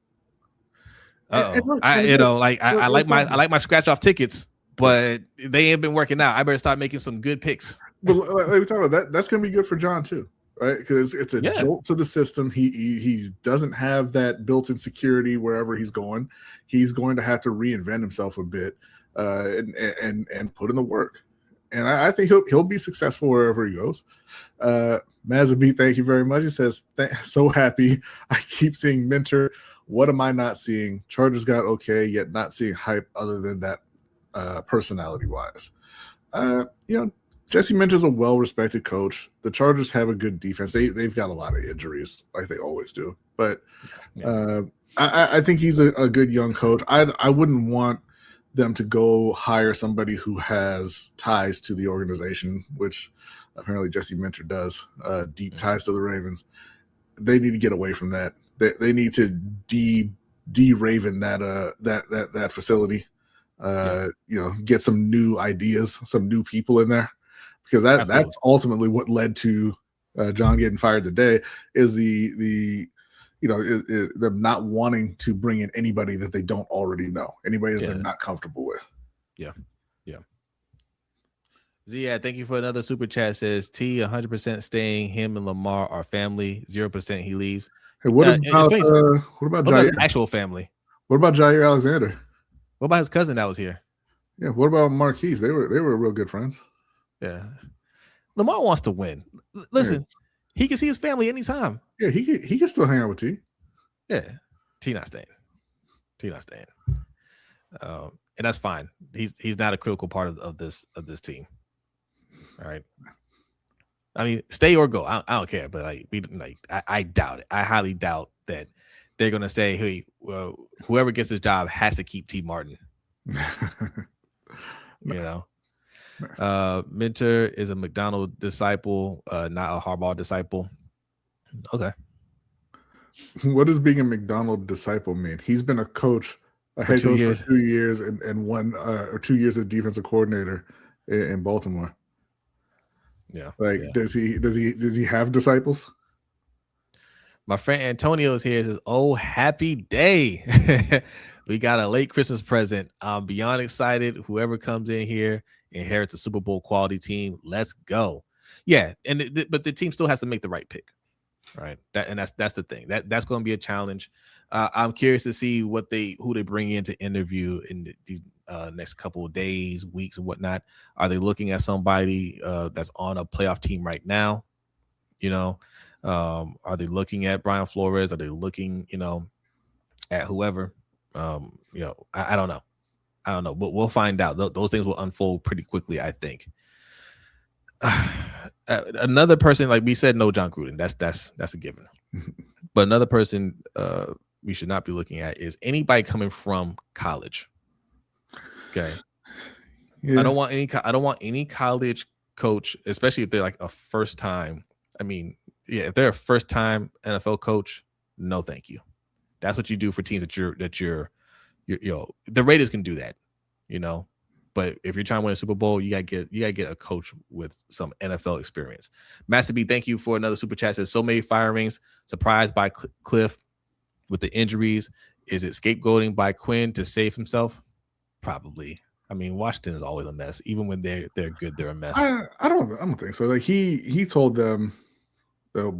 Speaker 1: like my scratch off tickets, but they ain't been working out. I better start making some good picks.
Speaker 2: But let me talk about that. That's gonna be good for John too, right? Because it's a jolt to the system. He doesn't have that built-in security wherever he's going. He's going to have to reinvent himself a bit and put in the work. And I think he'll be successful wherever he goes. Mazabee, thank you very much. He says, so happy. I keep seeing Mentor. What am I not seeing? Chargers got okay, yet not seeing hype other than that personality-wise. Jesse Mentor's a well-respected coach. The Chargers have a good defense. They've got a lot of injuries, like they always do. But I think he's a good young coach. I wouldn't want them to go hire somebody who has ties to the organization, which apparently Jesse Mentor does, deep ties to the Ravens. They need to get away from that. They need to de-Raven that facility. Get some new ideas, some new people in there. Because that's ultimately what led to John getting fired today is them not wanting to bring in anybody that they don't already know, anybody that they're not comfortable with.
Speaker 1: Yeah. Ziad, thank you for another super chat. Says T 100% staying. Him and Lamar are family. 0% he leaves.
Speaker 2: Hey, what about Jair?
Speaker 1: Actual family?
Speaker 2: What about Jair Alexander?
Speaker 1: What about his cousin that was here?
Speaker 2: Yeah. What about Marquise? They were real good friends.
Speaker 1: Yeah, Lamar wants to win. Listen, he can see his family anytime.
Speaker 2: Yeah, he can still hang out with T.
Speaker 1: Yeah, T not staying. And that's fine. He's not a critical part of this team. All right. I mean, stay or go. I don't care, but I doubt it. I highly doubt that they're gonna say, hey, well, whoever gets this job has to keep T Martin. Mentor is a McDonald disciple, not a Harbaugh disciple. Okay.
Speaker 2: What does being a McDonald disciple mean? He's been a coach, a head coach for 2 years and 1 or 2 years as defensive coordinator in Baltimore.
Speaker 1: Yeah.
Speaker 2: Does he have disciples?
Speaker 1: My friend Antonio is here. Says, "Oh, happy day! We got a late Christmas present. I'm beyond excited. Whoever comes in here inherits a Super Bowl quality team. Let's go." Yeah, but the team still has to make the right pick, right? That's the thing. That's going to be a challenge. I'm curious to see who they bring in to interview in next couple of days, weeks, and whatnot? Are they looking at somebody that's on a playoff team right now? You know, are they looking at Brian Flores? Are they looking, at whoever? I don't know. I don't know, but we'll find out. Those things will unfold pretty quickly, I think. Another person, like we said, no John Gruden. That's a given. But another person we should not be looking at is anybody coming from college. Okay. Yeah. I don't want any college coach, especially if they're like a first time. I mean, yeah, if they're a first time NFL coach, no, thank you. That's what you do for teams that you're the Raiders can do that, But if you're trying to win a Super Bowl, you gotta get a coach with some NFL experience. Master B, thank you for another super chat. Says so many firings. Surprised by Cliff with the injuries. Is it scapegoating by Quinn to save himself? Probably. I mean, Washington is always a mess. Even when they're good, they're a mess.
Speaker 2: I don't think so. Like he told them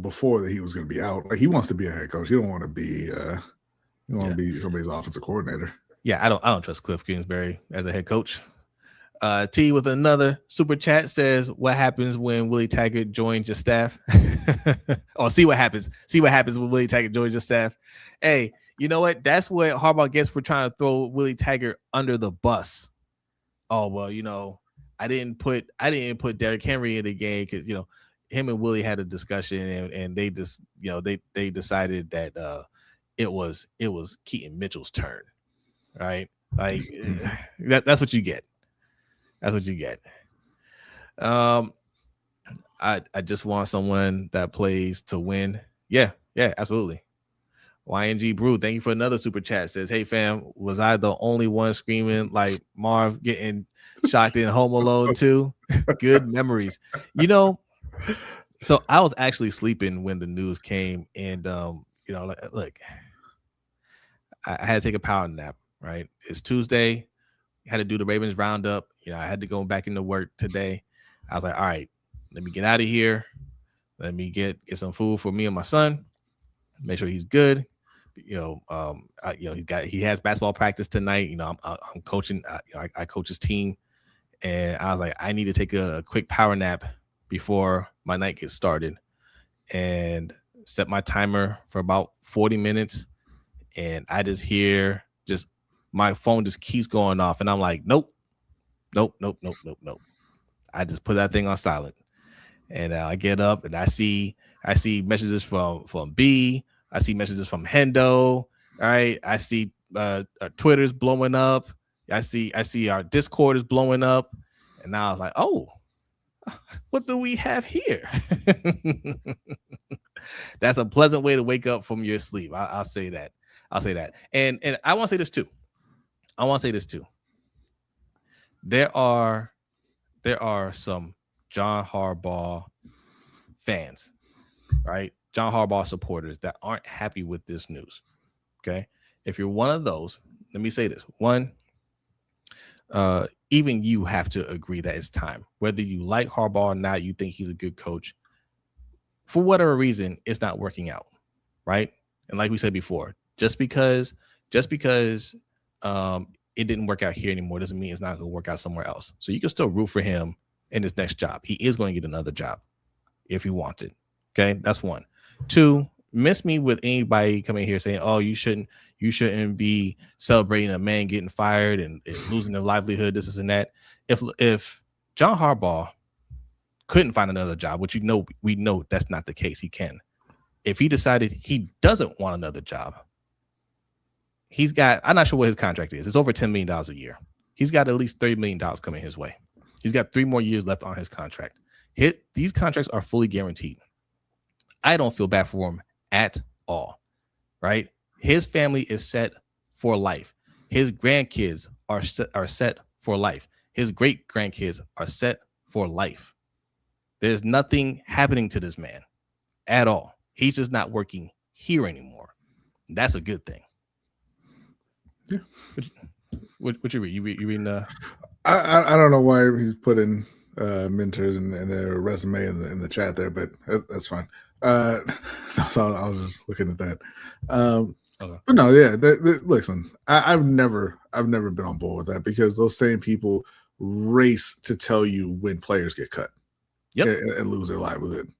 Speaker 2: before that he was going to be out. Like he wants to be a head coach. He don't want to be to be somebody's offensive coordinator.
Speaker 1: Yeah, I don't trust Cliff Kingsbury as a head coach. T with another super chat says, "What happens when Willie Taggart joins your staff?" Or see what happens. See what happens when Willie Taggart joins your staff. Hey, you know what? That's what Harbaugh gets for trying to throw Willie Taggart under the bus. Oh well, I didn't put Derrick Henry in the game because him and Willie had a discussion and they just they decided that it was Keaton Mitchell's turn, right? Like that's what you get. That's what you get. I just want someone that plays to win. Yeah, absolutely. YNG Brew, thank you for another super chat. Says, hey fam, was I the only one screaming like Marv getting shocked in Home Alone 2? Good memories. So I was actually sleeping when the news came, and look, I had to take a power nap. Right, it's Tuesday. Had to do the Ravens roundup. I had to go back into work today. I was like, all right, let me get out of here. Let me get some food for me and my son. Make sure he's good. He has basketball practice tonight. I'm coaching. I coach his team, and I was like, I need to take a quick power nap before my night gets started, and set my timer for about 40 minutes. And I just hear my phone just keeps going off, and I'm like, nope. I just put that thing on silent, and I get up and I see messages from B. I see messages from Hendo. All right, I see our Twitter's blowing up. I see our Discord is blowing up, and now I was like, oh, what do we have here? That's a pleasant way to wake up from your sleep. I'll say that. And I want to say this too. There are some John Harbaugh fans, right? John Harbaugh supporters that aren't happy with this news. Okay. If you're one of those, let me say this. One, even you have to agree that it's time. Whether you like Harbaugh or not, you think he's a good coach. For whatever reason, it's not working out, right? And like we said before, just because it didn't work out here anymore doesn't mean it's not going to work out somewhere else. So you can still root for him in his next job. He is going to get another job if he wants it. Okay, that's one. Two, miss me with anybody coming here saying, "Oh, you shouldn't be celebrating a man getting fired and losing their livelihood." This and that. If John Harbaugh couldn't find another job, which we know that's not the case, he can. If he decided he doesn't want another job, he's got, I'm not sure what his contract is. It's over $10 million a year. He's got at least $30 million coming his way. He's got 3 more years left on his contract. These contracts are fully guaranteed. I don't feel bad for him at all, right? His family is set for life. His grandkids are set for life. His great grandkids are set for life. There's nothing happening to this man at all. He's just not working here anymore. That's a good thing.
Speaker 2: Yeah.
Speaker 1: What you read? You reading?
Speaker 2: I don't know why he's putting mentors and their resume in the chat there, but that's fine. So I was just looking at that.
Speaker 1: Okay.
Speaker 2: But no, yeah. Listen, I've never been on board with that because those same people race to tell you when players get cut
Speaker 1: Yep.
Speaker 2: and lose their livelihood.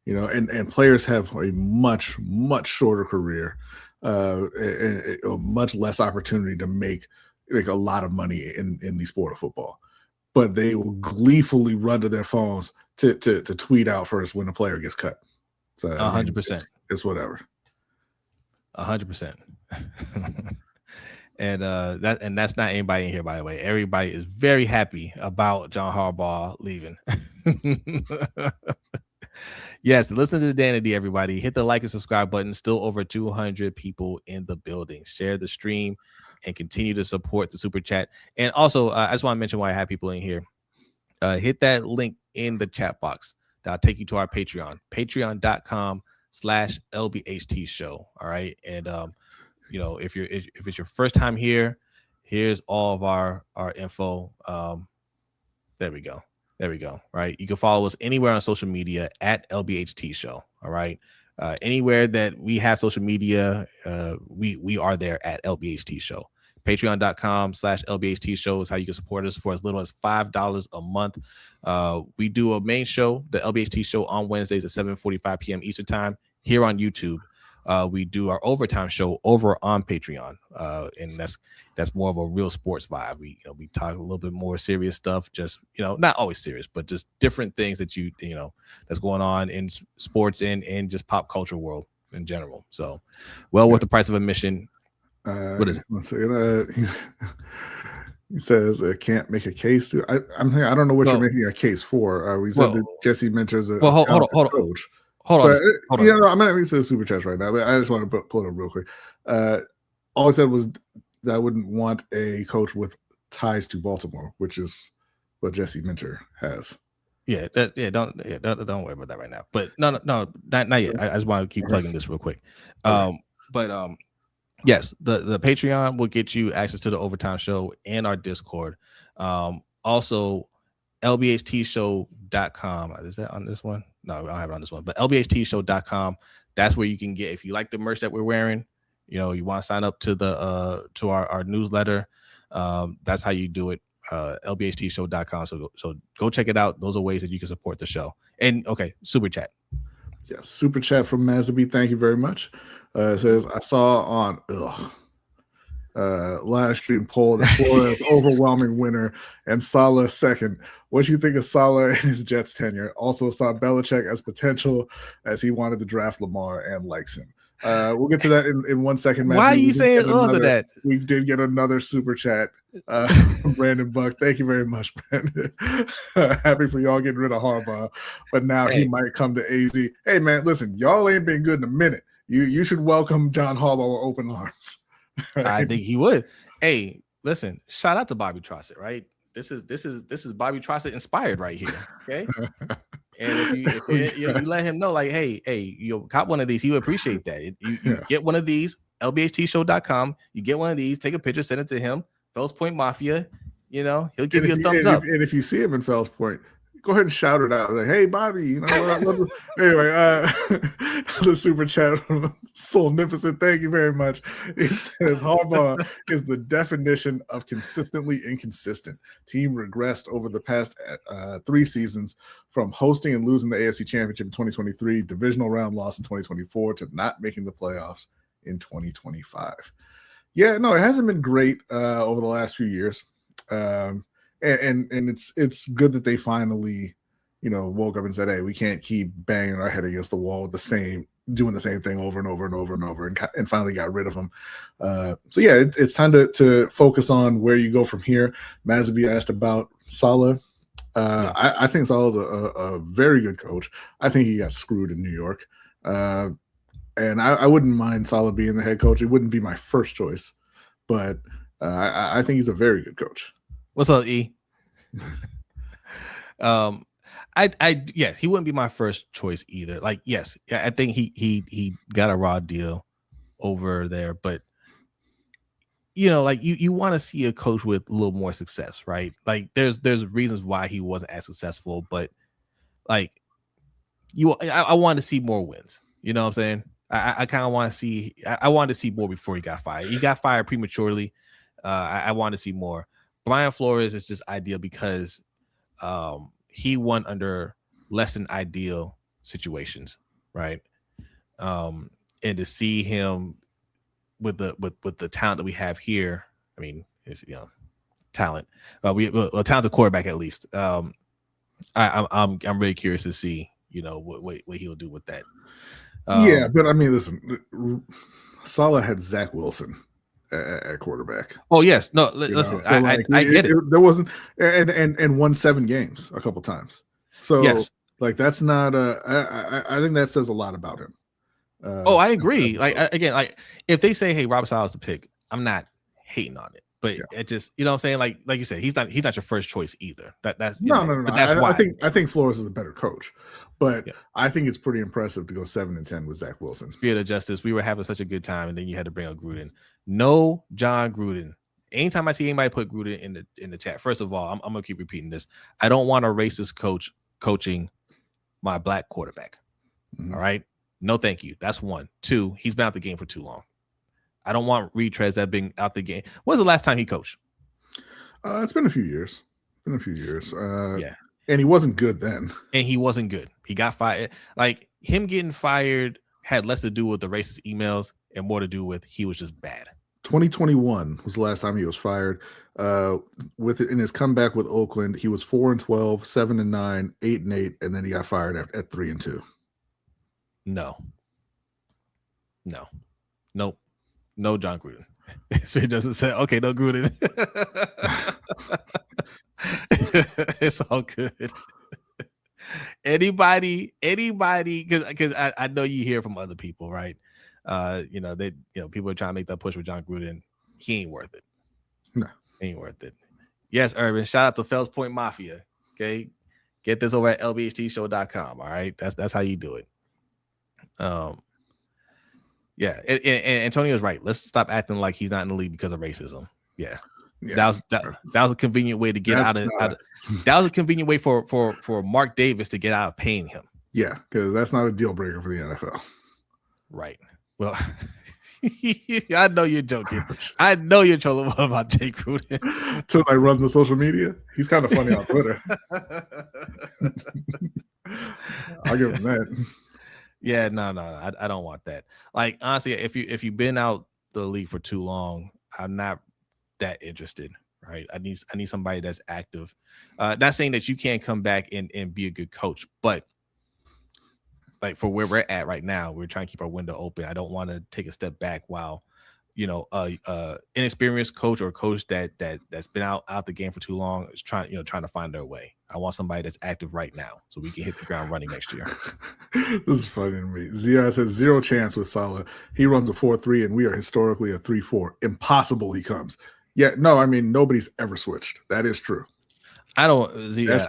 Speaker 2: And players have a much shorter career, and much less opportunity to make a lot of money in the sport of football. But they will gleefully run to their phones to tweet out first when a player gets cut. So I mean,
Speaker 1: 100%.
Speaker 2: it's whatever.
Speaker 1: 100%. And that's not anybody in here, by the way. Everybody is very happy about John Harbaugh leaving. Yes, listen to the Danity, everybody. Hit the like and subscribe button. Still over 200 people in the building. Share the stream and continue to support the super chat. And also, I just want to mention why I have people in here. Hit that link in the chat box. That'll take you to our Patreon, patreon.com/LBHT show. All right. And, if it's your first time here, here's all of our info. There we go. Right. You can follow us anywhere on social media at LBHT show. All right. Anywhere that we have social media, we are there at LBHT show. Patreon.com/LBHT show is how you can support us for as little as $5 a month. We do a main show, the LBHT show, on Wednesdays at 7:45 p.m. Eastern time here on YouTube. We do our overtime show over on Patreon, and that's more of a real sports vibe. We talk a little bit more serious stuff, just not always serious, but just different things that that's going on in sports and just pop culture world in general. So, worth the price of admission. What is it?
Speaker 2: He says can't make a case to. I don't know what you're making a case for. We said that Jesse Minter's a talented coach.
Speaker 1: Hold on.
Speaker 2: I'm not reading the super chats right now, but I just want to pull it up real quick. All I said was that I wouldn't want a coach with ties to Baltimore, which is what Jesse Minter has.
Speaker 1: Don't worry about that right now. But no, not yet. I just want to keep plugging this real quick. Yes, the Patreon will get you access to the overtime show and our Discord. Also, LBHTShow.com. Is that on this one? No, I don't have it on this one. But LBHTShow.com. That's where you can get, if you like the merch that we're wearing, you want to sign up to the to our newsletter. That's how you do it. LBHTShow.com. So go check it out. Those are ways that you can support the show. And super chat.
Speaker 2: Yes, super chat from Mazabi. Thank you very much. It says, I saw on live stream poll that Flores overwhelming winner and Saleh second. What do you think of Saleh and his Jets tenure? Also saw Belichick as potential as he wanted to draft Lamar and likes him. We'll get to that in 1 second.
Speaker 1: Why are you saying that?
Speaker 2: We did get another super chat from Brandon Buck. Thank you very much, Brandon. Happy for y'all getting rid of Harbaugh, but now he might come to AZ. Hey, man, listen, y'all ain't been good in a minute. You should welcome John Harbaugh with open arms.
Speaker 1: Right? I think he would. Hey, listen, shout out to Bobby Trossett, right? This is Bobby Trossett inspired right here. Okay. And if you let him know, like, hey, you cop one of these, he would appreciate that. You get one of these, LBHTshow.com. You get one of these, take a picture, send it to him. Fells Point Mafia, he'll give you a thumbs up.
Speaker 2: And if you see him in Fells Point, go ahead and shout it out. Like, hey, Bobby, anyway, the super chat from Soulnificent. Thank you very much. It says Harbaugh is the definition of consistently inconsistent. Team regressed over the past 3 seasons, from hosting and losing the AFC Championship in 2023, divisional round loss in 2024, to not making the playoffs in 2025. Yeah, no, it hasn't been great over the last few years. And it's good that they finally, woke up and said, hey, we can't keep banging our head against the wall with doing the same thing over and over and over and over, and finally got rid of them. So yeah, it's time to focus on where you go from here. Mazabi asked about Saleh. I think Saleh's a very good coach. I think he got screwed in New York. And I wouldn't mind Saleh being the head coach. It wouldn't be my first choice, but I think he's a very good coach.
Speaker 1: What's up, E? Yes, he wouldn't be my first choice either. Like, yes, I think he got a raw deal over there, but you want to see a coach with a little more success, right? Like, there's reasons why he wasn't as successful, but like I want to see more wins. You know what I'm saying? I kind of want to see. I wanted to see more before he got fired. He got fired prematurely. I wanted to see more. Brian Flores is just ideal because he won under less than ideal situations, right? And to see him with the talent that we have here, I mean, it's talent. A talented quarterback at least. I'm really curious to see what he'll do with that.
Speaker 2: Yeah, but I mean, listen, Saleh had Zach Wilson at quarterback.
Speaker 1: Oh yes, no. Listen,
Speaker 2: so
Speaker 1: I get it.
Speaker 2: There wasn't, and won 7 games a couple times. So
Speaker 1: yes,
Speaker 2: like that's not. I think that says a lot about him.
Speaker 1: I agree. Like again, like if they say, "Hey, Robert Saleh's the pick," I'm not hating on it. But it just, what I'm saying, like you said, he's not your first choice either. That's
Speaker 2: no.
Speaker 1: But that's why
Speaker 2: I think Flores is a better coach, but I think it's pretty impressive to go 7-10 with Zach Wilson.
Speaker 1: Spirit of justice. We were having such a good time, and then you had to bring up Gruden. No, John Gruden. Anytime I see anybody put Gruden in the chat, first of all, I'm gonna keep repeating this. I don't want a racist coach coaching my black quarterback. Mm-hmm. All right, no, thank you. That's one. 2, he's been out the game for too long. I don't want retreads that have been out the game. When was the last time he coached?
Speaker 2: It's been a few years. Yeah. And he wasn't good then.
Speaker 1: And he wasn't good. He got fired. Like, him getting fired had less to do with the racist emails and more to do with he was just bad.
Speaker 2: 2021 was the last time he was fired. In his comeback with Oakland, he was 4-12, 7-9, 8-8, and then he got fired at 3-2.
Speaker 1: No, John Gruden. So he doesn't say, okay, no Gruden. It's all good. Anybody, because I know you hear from other people, right? People are trying to make that push with John Gruden. He ain't worth it.
Speaker 2: No,
Speaker 1: he ain't worth it. Yes, Urban. Shout out to Fells Point Mafia. Okay, get this over at LBHTShow.com. All right, that's how you do it. Yeah, and Antonio's right. Let's stop acting like he's not in the league because of racism. Yeah. That was a convenient way to get out of that was a convenient way for Mark Davis to get out of paying him.
Speaker 2: Yeah, because that's not a deal breaker for the NFL.
Speaker 1: Right. Well, I know you're joking. I know you're trolling about Jay Gruden.
Speaker 2: Until I run the social media, he's kind of funny on Twitter. I'll give him that.
Speaker 1: Yeah, no, I don't want that. Like, honestly, if you've been out the league for too long, I'm not that interested. Right? I need somebody that's active. Not saying that you can't come back and be a good coach, but like for where we're at right now, we're trying to keep our window open. I don't want to take a step back while inexperienced coach or a coach that's been out the game for too long is trying to find their way. I want somebody that's active right now so we can hit the ground running next year.
Speaker 2: This is funny to me. Zia says 0 chance with Saleh. He runs a 4-3 and we are historically a 3-4. Impossible he comes. Yeah, no, I mean nobody's ever switched. That is true. Nobody has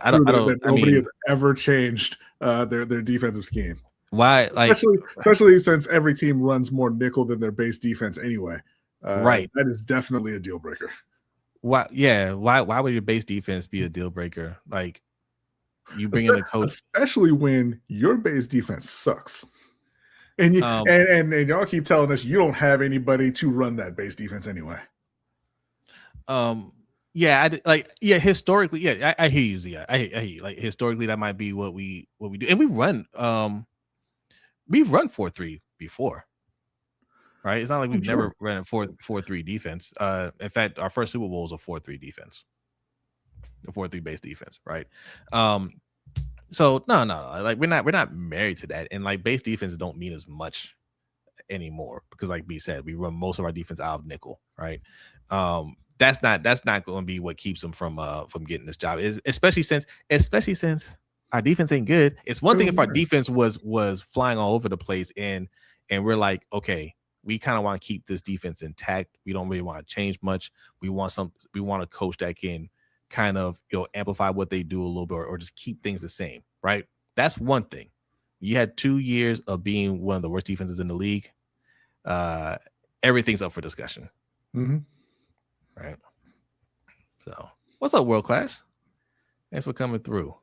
Speaker 2: ever changed their defensive scheme.
Speaker 1: Why? Like,
Speaker 2: especially since every team runs more nickel than their base defense anyway.
Speaker 1: Right.
Speaker 2: That is definitely a deal breaker.
Speaker 1: Why? Yeah. Why would your base defense be a deal breaker? Like, you bring in a coach,
Speaker 2: especially when your base defense sucks, and you and y'all keep telling us you don't have anybody to run that base defense anyway.
Speaker 1: Historically, yeah, I hear you, Zia. I hear you. Like, historically, that might be what we do, and we've run 4-3 before, right? It's not like we've never run a 4-3 defense. In fact, our first Super Bowl was a 4-3 defense, a 4-3 base defense, right? So no, like we're not married to that, and like base defenses don't mean as much anymore because, like B said, we run most of our defense out of nickel, right? That's not going to be what keeps them from getting this job, especially since our defense ain't good. It's one thing if our defense was flying all over the place and we're like, okay, we kind of want to keep this defense intact. We don't really want to change much. We want a coach that can kind of amplify what they do a little bit or just keep things the same, right? That's one thing. You had 2 years of being one of the worst defenses in the league. Everything's up for discussion.
Speaker 2: Mm-hmm.
Speaker 1: Right. So what's up, World Class? Thanks for coming through.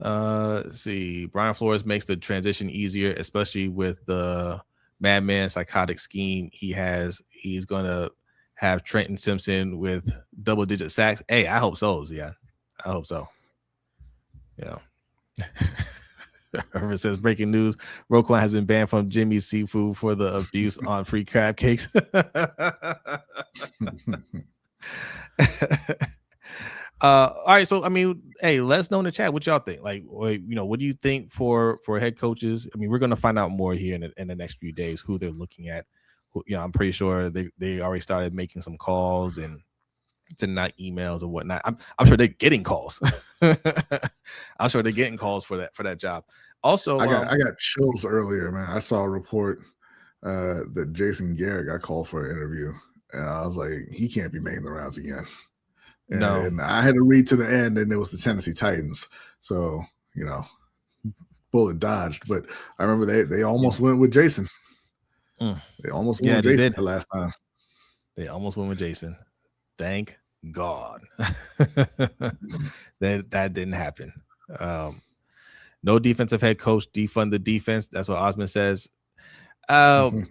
Speaker 1: Let's see. Brian Flores makes the transition easier, especially with the madman psychotic scheme he has. He's gonna have Trenton Simpson with double-digit sacks. Hey, I hope so. Yeah, I hope so. Yeah. Irvin says breaking news: Roquan has been banned from Jimmy's Seafood for the abuse on free crab cakes. All right, so I mean, hey, let us know in the chat what y'all think. Like, what do you think for head coaches? I mean, we're gonna find out more here in the next few days who they're looking at. I'm pretty sure they already started making some calls and sending out emails or whatnot. I'm sure they're getting calls. I'm sure they're getting calls for that job. Also,
Speaker 2: I got chills earlier, man. I saw a report that Jason Garrett got called for an interview, and I was like, he can't be making the rounds again.
Speaker 1: No.
Speaker 2: And I had to read to the end, and it was the Tennessee Titans. So, bullet dodged. But I remember they almost went with Jason. They almost went with Jason the last time.
Speaker 1: They almost went with Jason. Thank God. that didn't happen. No defensive head coach, defund the defense. That's what Osmond says. Look,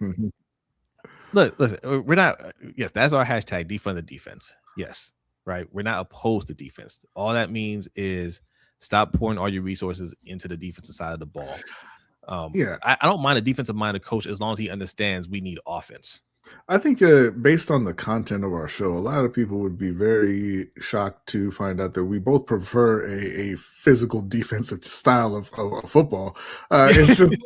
Speaker 1: listen, we're not. Yes, that's our hashtag, defund the defense. Yes, right. We're not opposed to defense. All that means is stop pouring all your resources into the defensive side of the ball. I don't mind a defensive-minded coach as long as he understands we need offense.
Speaker 2: I think based on the content of our show, a lot of people would be very shocked to find out that we both prefer a physical defensive style of football. It's just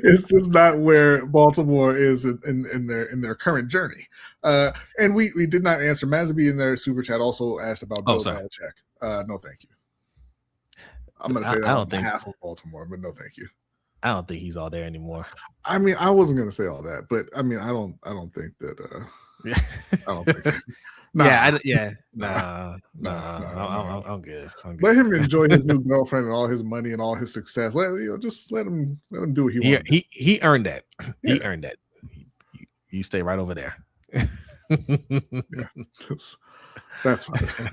Speaker 2: it's just not where Baltimore is in their current journey. And we did not answer. Mazzaby in their super chat also asked about Bill Belichick. No, thank you. I'm going to say that on behalf of Baltimore, but no, thank you.
Speaker 1: I don't think he's all there anymore.
Speaker 2: I mean, I wasn't going to say all that, but I mean, I don't think that. I don't think.
Speaker 1: I'm good.
Speaker 2: Let him enjoy his new girlfriend and all his money and all his success. Just let him do what he wants.
Speaker 1: He earned that. Yeah. He earned that. You stay right over there.
Speaker 2: That's fine.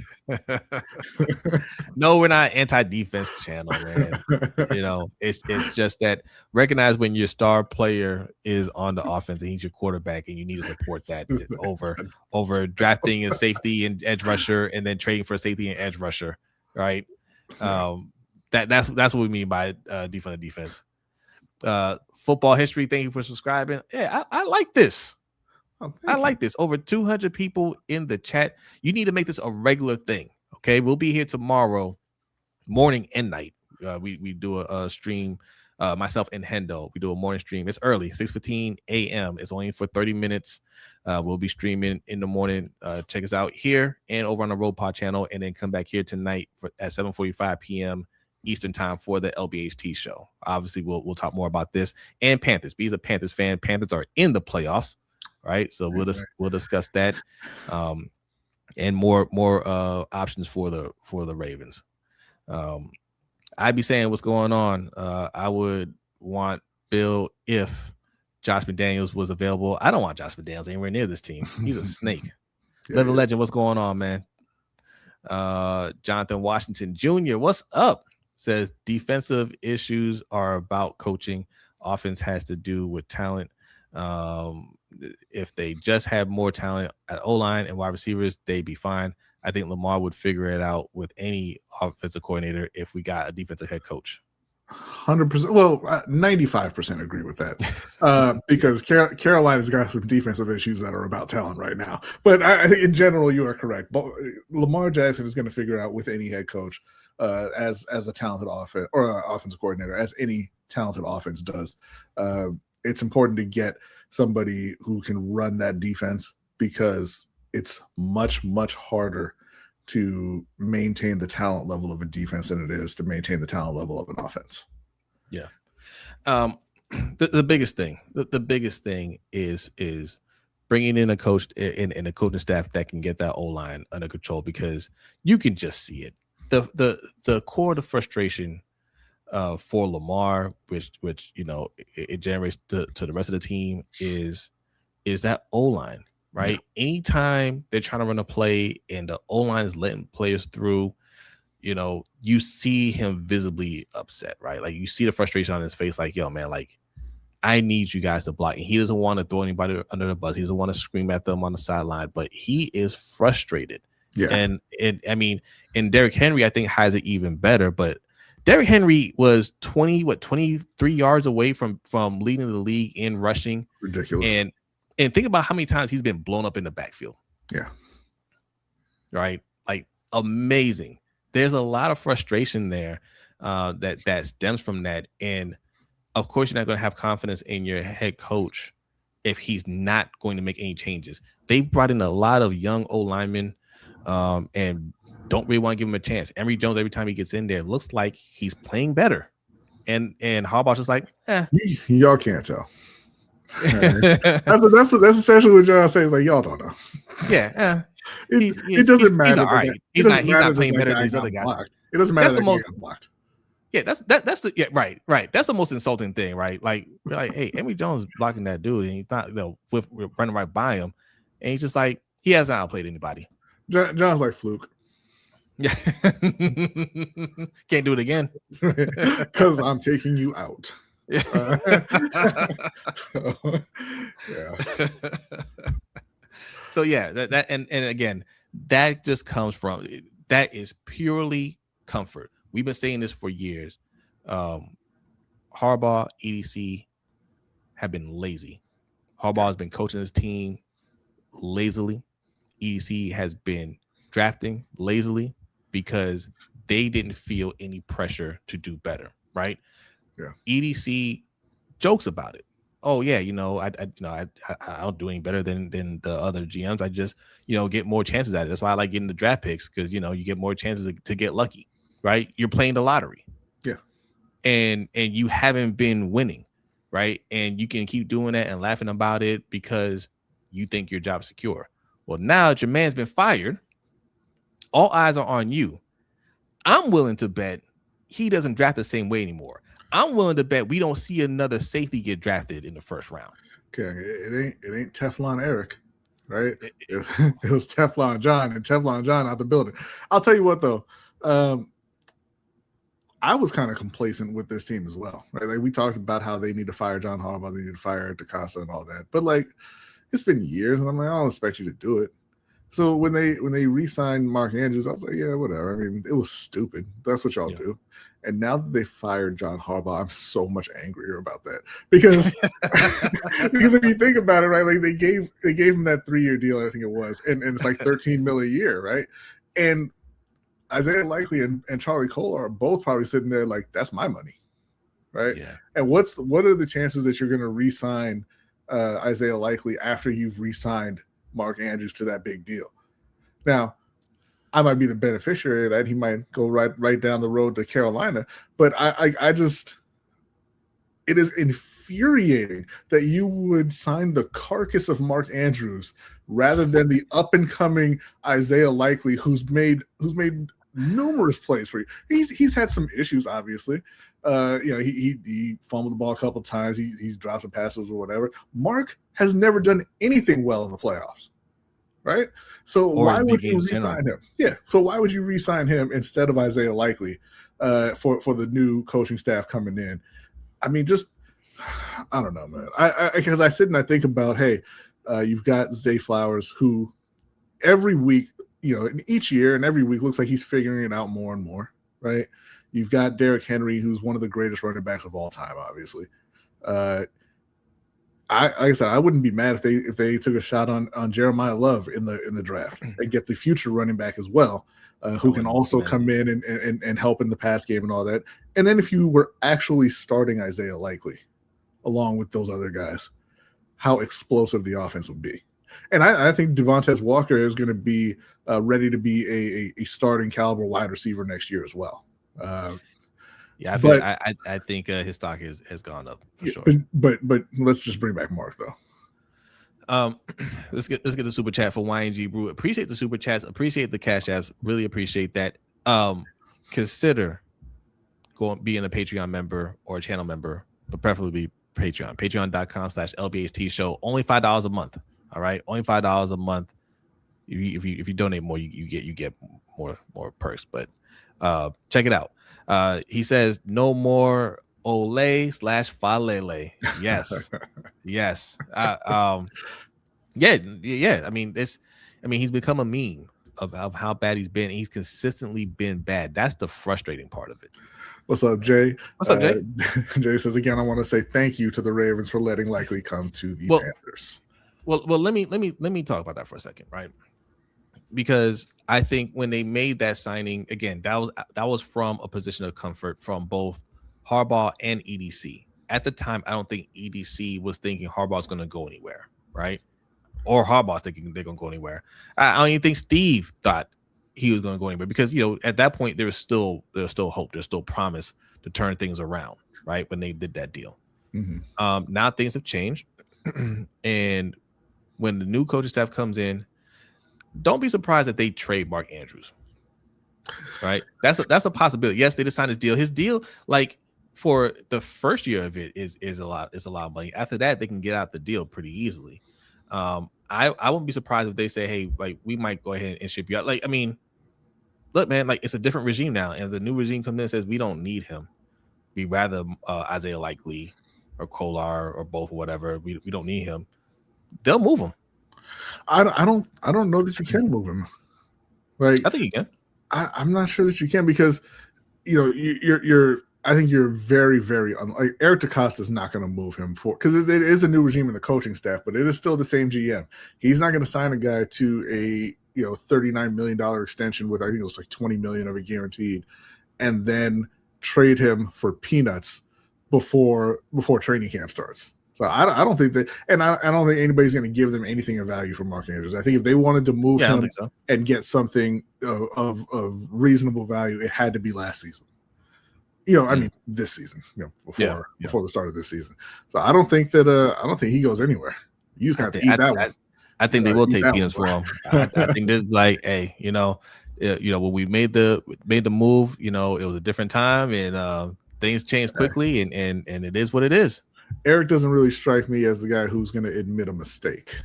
Speaker 1: No, we're not anti-defense channel, man. It's just that recognize when your star player is on the offense and he's your quarterback, and you need to support that over drafting a safety and edge rusher and then trading for a safety and edge rusher, right? That's what we mean by defund the defense. Football history. Thank you for subscribing. Yeah, I like this. I like this. Over 200 people in the chat. You need to make this a regular thing. Okay, we'll be here tomorrow morning and night. We do a stream. Myself and Hendo, we do a morning stream. It's early, 6:15 a.m. It's only for 30 minutes. We'll be streaming in the morning. Check us out here and over on the Road Pod channel, and then come back here tonight at 7:45 p.m. Eastern time for the LBHT show. Obviously, we'll talk more about this and Panthers. B's a Panthers fan. Panthers are in the playoffs. Right, so we'll discuss that, and more options for the Ravens. I'd be saying what's going on. I would want Bill if Josh McDaniels was available. I don't want Josh McDaniels anywhere near this team. He's a snake. Living legend. What's going on, man? Jonathan Washington Jr. What's up? Says defensive issues are about coaching. Offense has to do with talent. If they just had more talent at O-line and wide receivers, they'd be fine. I think Lamar would figure it out with any offensive coordinator if we got a defensive head coach.
Speaker 2: 100%. Well, 95% agree with that because Carolina's got some defensive issues that are about talent right now. But I think in general, you are correct. But Lamar Jackson is going to figure it out with any head coach as a talented offense or offensive coordinator, as any talented offense does. It's important to get somebody who can run that defense because it's much, much harder to maintain the talent level of a defense than it is to maintain the talent level of an offense.
Speaker 1: Yeah. The biggest thing is bringing in a coach and a coaching staff that can get that O-line under control, because you can just see it. The core of the frustration for Lamar, which it generates to the rest of the team is that O-line, right? Anytime they're trying to run a play and the O-line is letting players through, you see him visibly upset, right? Like you see the frustration on his face, like, yo, man, like I need you guys to block. And he doesn't want to throw anybody under the bus. He doesn't want to scream at them on the sideline, but he is frustrated.
Speaker 2: Yeah.
Speaker 1: And and Derrick Henry, I think, has it even better. But Derrick Henry was 23 yards away from leading the league in rushing.
Speaker 2: Ridiculous.
Speaker 1: And think about how many times he's been blown up in the backfield.
Speaker 2: Yeah.
Speaker 1: Right. Like amazing. There's a lot of frustration there that stems from that. And of course, you're not going to have confidence in your head coach if he's not going to make any changes. They've brought in a lot of young O linemen and don't really want to give him a chance. Emory Jones, every time he gets in there, looks like he's playing better. And Harbaugh's just like,
Speaker 2: y'all can't tell. That's essentially what John says. Like, y'all don't know.
Speaker 1: Yeah.
Speaker 2: It doesn't matter.
Speaker 1: He's all right. He's not playing better than these other guys.
Speaker 2: Blocked. It doesn't matter that he got blocked.
Speaker 1: Yeah, that's right. That's the most insulting thing, right? Like we're like, hey, Emory Jones blocking that dude, and he's not, running right by him, and he's just like, he hasn't outplayed anybody.
Speaker 2: John's like fluke.
Speaker 1: Yeah, can't do it again
Speaker 2: because I'm taking you out.
Speaker 1: So yeah, that and again, that just comes from, that is purely comfort. We've been saying this for years. Harbaugh, EDC have been lazy. Harbaugh has been coaching his team lazily. EDC has been drafting lazily because they didn't feel any pressure to do better, right?
Speaker 2: Yeah.
Speaker 1: EDC jokes about it. Oh yeah, I don't do any better than the other GMs. I just get more chances at it. That's why I like getting the draft picks, because you get more chances to get lucky. Right, you're playing the lottery.
Speaker 2: Yeah,
Speaker 1: and you haven't been winning, right? And you can keep doing that and laughing about it because you think your job's secure. Well, now that your man's been fired, all eyes are on you. I'm willing to bet he doesn't draft the same way anymore. I'm willing to bet we don't see another safety get drafted in the first round.
Speaker 2: Okay, it ain't Teflon Eric, right? It was Teflon John, and Teflon John out the building. I'll tell you what though. I was kind of complacent with this team as well, right? Like we talked about how they need to fire John Harbaugh, they need to fire DeCosta and all that. But like, it's been years, and I'm like, I don't expect you to do it. So when they re-signed Mark Andrews, I was like, yeah, whatever. I mean, it was stupid. That's what y'all do. And now that they fired John Harbaugh, I'm so much angrier about that because if you think about it, right? Like they gave him that 3-year deal, I think it was, and it's like $13 million a year, right? And Isaiah Likely and Charlie Cole are both probably sitting there like, that's my money, right?
Speaker 1: Yeah.
Speaker 2: And what are the chances that you're going to re-sign Isaiah Likely after you've re-signed Mark Andrews to that big deal? Now, I might be the beneficiary of that. He might go right down the road to Carolina, but I just, it is infuriating that you would sign the carcass of Mark Andrews rather than the up and coming Isaiah Likely, who's made numerous plays for you. He's had some issues, obviously. He fumbled the ball a couple times. He's dropped some passes or whatever. Mark has never done anything well in the playoffs, right? So why would you re-sign him? Yeah. So why would you re-sign him instead of Isaiah Likely for the new coaching staff coming in? I mean, just I don't know, man. Because I sit and I think about, hey, you've got Zay Flowers, who every week, each year and every week looks like he's figuring it out more and more, right? You've got Derrick Henry, who's one of the greatest running backs of all time, obviously. Like I said, I wouldn't be mad if they took a shot on Jeremiah Love in the draft and get the future running back as well, who can also come in and help in the pass game and all that. And then if you were actually starting Isaiah Likely along with those other guys, how explosive the offense would be. And I think Devontae Walker is going to be ready to be a starting caliber wide receiver next year as well.
Speaker 1: I think his stock has gone up for sure.
Speaker 2: But let's just bring back Mark though.
Speaker 1: Let's get the super chat for YNG Brew. Appreciate the super chats. Appreciate the cash apps. Really appreciate that. Consider being a Patreon member or a channel member, but preferably Patreon. Patreon.com/LBHTShow. Only $5 a month. All right, only $5 a month. If you donate more, you get more perks. But check it out. He says no more Ole/Falele. Yes, yes. Yeah. I mean, he's become a meme of how bad he's been. He's consistently been bad. That's the frustrating part of it.
Speaker 2: What's up, Jay?
Speaker 1: What's up, Jay?
Speaker 2: Jay says again, I want to say thank you to the Ravens for letting Likely come to the Panthers.
Speaker 1: Well, let me talk about that for a second, right? Because I think when they made that signing, again, that was from a position of comfort from both Harbaugh and EDC. At the time, I don't think EDC was thinking Harbaugh's going to go anywhere, right? Or Harbaugh's thinking they're going to go anywhere. I don't even think Steve thought he was going to go anywhere because, at that point there was still hope. There's still promise to turn things around, right? When they did that deal.
Speaker 2: Mm-hmm.
Speaker 1: Now things have changed. And when the new coaching staff comes in, don't be surprised that they trade Mark Andrews, right? That's a possibility. Yes, they just signed his deal. His deal, like for the first year of it, is a lot of money. After that, they can get out the deal pretty easily. I wouldn't be surprised if they say, hey, like we might go ahead and ship you out. Like, I mean, look, man, like it's a different regime now, and the new regime comes in and says we don't need him. We rather Isaiah Likely or Kolar or both or whatever. We don't need him. They'll move him.
Speaker 2: I don't know that you can move him. Like,
Speaker 1: I think you can.
Speaker 2: I'm not sure that you can because you're I think you're very, very like Eric DeCosta is not going to move him because it is a new regime in the coaching staff, but it is still the same GM. He's not going to sign a guy to a $39 million extension with I think it was like $20 million of it guaranteed, and then trade him for peanuts before training camp starts. So I don't think that, and I don't think anybody's going to give them anything of value for Mark Andrews. I think if they wanted to move him and get something of reasonable value, it had to be last season. I mean this season, before the start of this season. So I don't think he goes anywhere. You just got to eat that one.
Speaker 1: I think they will take peanuts for him. I think they're like, hey, when we made the move, it was a different time and things changed quickly, and it is what it is.
Speaker 2: Eric doesn't really strike me as the guy who's going to admit a mistake.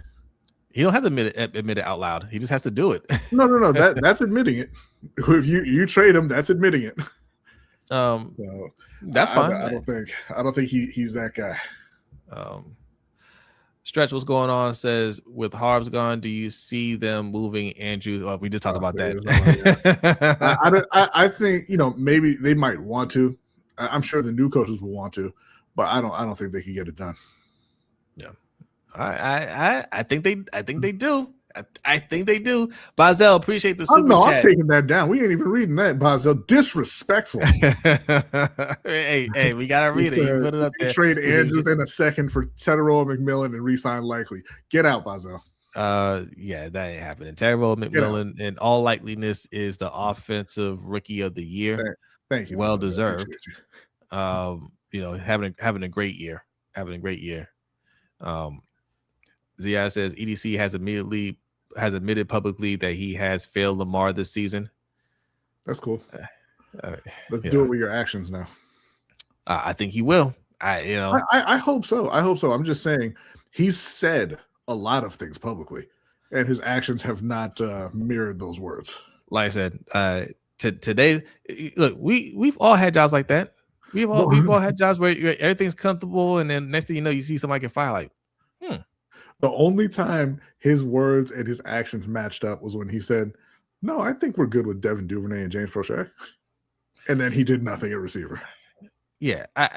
Speaker 1: He don't have to admit it out loud. He just has to do it.
Speaker 2: No. That's admitting it. If you trade him, that's admitting it. So
Speaker 1: that's fine.
Speaker 2: I don't think he's that guy.
Speaker 1: Stretch, what's going on? Says with Harb's gone, do you see them moving Andrews? Well, we just talked about that.
Speaker 2: I think maybe they might want to. I'm sure the new coaches will want to, but I don't think they can get it done.
Speaker 1: Yeah, I think they do. I think they do. Bazel, appreciate the super chat.
Speaker 2: I'm taking that down. We ain't even reading that, Bazel. Disrespectful.
Speaker 1: hey, we gotta read it. Put it up there.
Speaker 2: Trade Andrews in a second for Tedero McMillan and re-sign Likely. Get out, Bazel.
Speaker 1: Yeah, that ain't happening. Tedero McMillan, in all likeliness, is the offensive rookie of the year.
Speaker 2: Thank you.
Speaker 1: Well deserved. Having a great year. Zia says EDC has admitted publicly that he has failed Lamar this season.
Speaker 2: That's cool. Let's do it with your actions now.
Speaker 1: I think he will.
Speaker 2: I hope so. I'm just saying he's said a lot of things publicly, and his actions have not mirrored those words.
Speaker 1: Like I said, today, look, we've all had jobs like that. We've all had jobs where everything's comfortable, and then next thing you know, you see somebody get fired. Like,
Speaker 2: The only time his words and his actions matched up was when he said, "No, I think we're good with Devin Duvernay and James Prochet," and then he did nothing at receiver.
Speaker 1: Yeah, I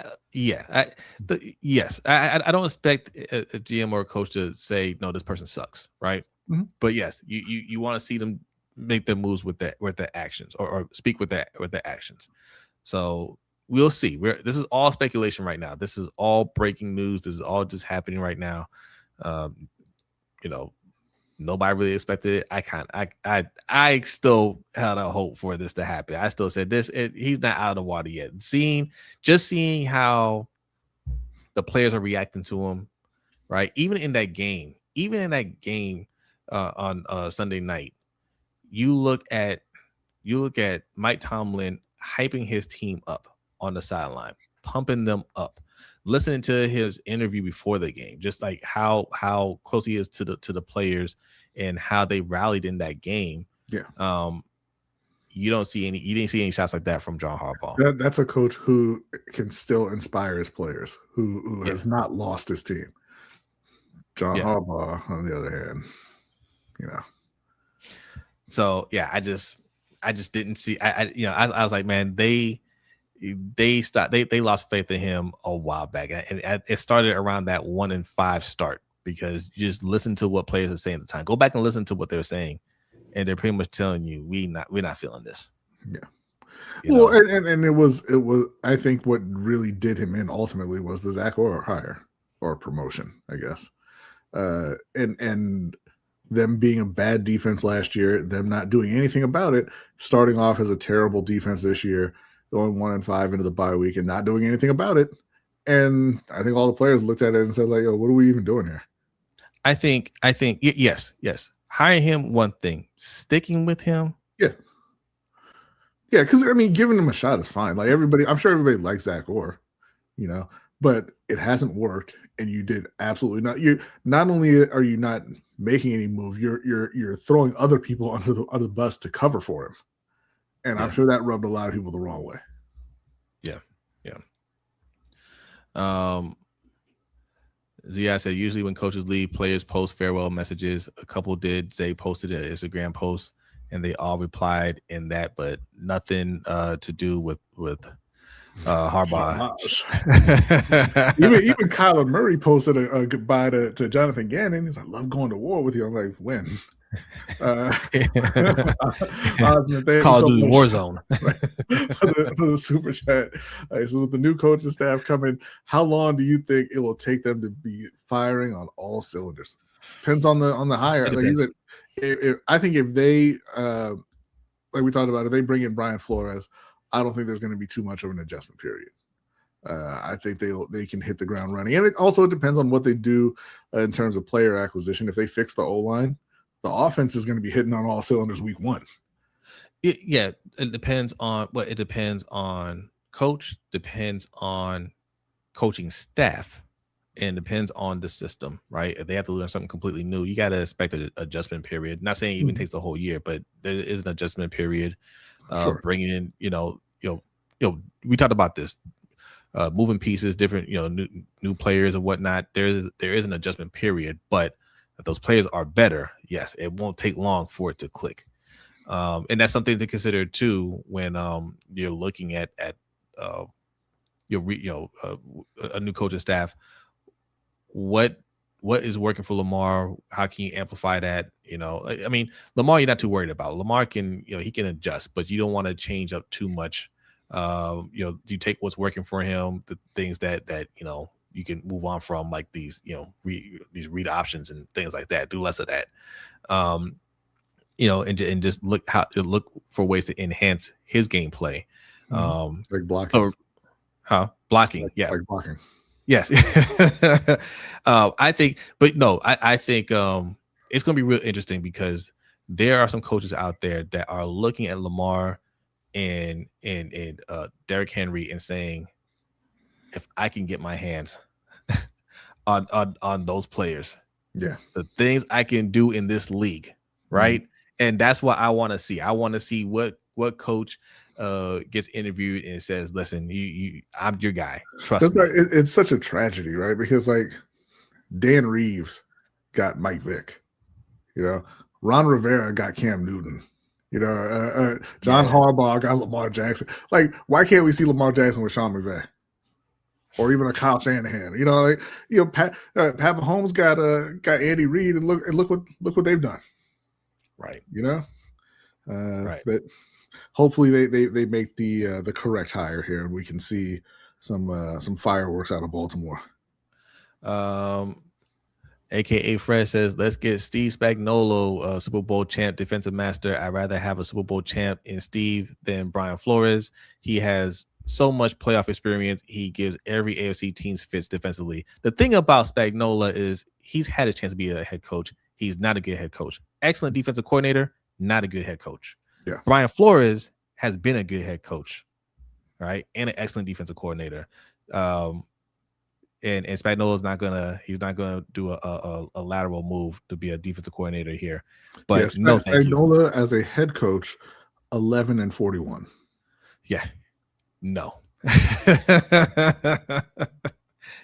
Speaker 1: don't expect a GM or a coach to say, "No, this person sucks," right?
Speaker 2: Mm-hmm.
Speaker 1: But yes, you want to see them make their moves with their actions or speak with their actions. So we'll see. This is all speculation right now. This is all breaking news. This is all just happening right now. Nobody really expected it. I still had a hope for this to happen. I still said he's not out of the water yet. Seeing how the players are reacting to him, right? Even in that game on Sunday night, you look at Mike Tomlin hyping his team up on the sideline, pumping them up. Listening to his interview before the game, just like how close he is to the players and how they rallied in that game.
Speaker 2: Yeah.
Speaker 1: You didn't see any shots like that from John Harbaugh.
Speaker 2: That's a coach who can still inspire his players, who has not lost his team. John Harbaugh, on the other hand,
Speaker 1: So yeah, I just didn't see. I was like, man, they lost faith in him a while back, and it started around that 1-5 start, because just listen to what players are saying at the time. Go back and listen to what they're saying, and they're pretty much telling you we're not feeling this.
Speaker 2: Yeah. And it was I think what really did him in ultimately was the Zach Orr hire or promotion, I guess. And them being a bad defense last year, them not doing anything about it, starting off as a terrible defense this year, going 1-5 into the bye week and not doing anything about it. And I think all the players looked at it and said, like, "Oh, what are we even doing here?"
Speaker 1: I think yes. Hiring him, one thing. Sticking with him,
Speaker 2: yeah, because I mean, giving him a shot is fine. Like I'm sure everybody likes Zach Orr, but it hasn't worked, and you did absolutely not. You not only are you not making any move, you're throwing other people under the bus to cover for him, and I'm sure that rubbed a lot of people the wrong way.
Speaker 1: Yeah. Zia said usually when coaches leave, players post farewell messages. A couple did. Zay posted an Instagram post, and they all replied in that, but nothing to do with Harbaugh.
Speaker 2: even Kyler Murray posted a goodbye to Jonathan Gannon. He's like, "I love going to war with you." I'm like, when?
Speaker 1: Call of Duty Warzone
Speaker 2: for the super chat. So with the new coaching staff coming, how long do you think it will take them to be firing on all cylinders? Depends on the hire. I think if they like we talked about, if they bring in Brian Flores, I don't think there's going to be too much of an adjustment period. I think they can hit the ground running, and it also depends on what they do in terms of player acquisition. If they fix the O-line, the offense is going to be hitting on all cylinders week one.
Speaker 1: It depends on what it depends on. Coach depends on coaching staff, and depends on the system, right? If they have to learn something completely new, you got to expect an adjustment period. Not saying it even takes the whole year, but there is an adjustment period.
Speaker 2: Sure.
Speaker 1: Bringing in, we talked about this, moving pieces, different, new players and whatnot. There is an adjustment period, but if those players are better, yes, it won't take long for it to click. And that's something to consider too when you're looking at a new coaching staff. What is working for Lamar? How can you amplify that? I mean, Lamar, you're not too worried about. Lamar can, he can adjust, but you don't want to change up too much. You take what's working for him, the things that you can move on from, like these, these read options and things like that. Do less of that. And just look for ways to enhance his gameplay.
Speaker 2: Like blocking.
Speaker 1: Blocking.
Speaker 2: Like blocking.
Speaker 1: Yes. I think it's going to be real interesting because there are some coaches out there that are looking at Lamar and Derrick Henry and saying, if I can get my hands on those players, the things I can do in this league, right? And that's what I want to see. I want to see what coach gets interviewed and says, "Listen, I'm your guy. Trust me."
Speaker 2: It's such a tragedy, right? Because like Dan Reeves got Mike Vick, Ron Rivera got Cam Newton, John Harbaugh got Lamar Jackson. Like, why can't we see Lamar Jackson with Sean McVay? Or even a Kyle Shanahan, Pat Mahomes got Andy Reid, and look what they've done,
Speaker 1: right?
Speaker 2: Right. But hopefully they make the correct hire here, and we can see some fireworks out of Baltimore.
Speaker 1: AKA Fred says, let's get Steve Spagnuolo, Super Bowl champ, defensive master. I'd rather have a Super Bowl champ in Steve than Brian Flores. He has so much playoff experience. He gives every AFC teams fits defensively. The thing about Spagnuolo is he's had a chance to be a head coach. He's not a good head coach. Excellent defensive coordinator, not a good head coach.
Speaker 2: Yeah.
Speaker 1: Brian Flores has been a good head coach, right? And an excellent defensive coordinator. And Spagnuolo's not gonna do a lateral move to be a defensive coordinator here. But
Speaker 2: Spagnuolo as a head coach 11-41.
Speaker 1: Yeah, no.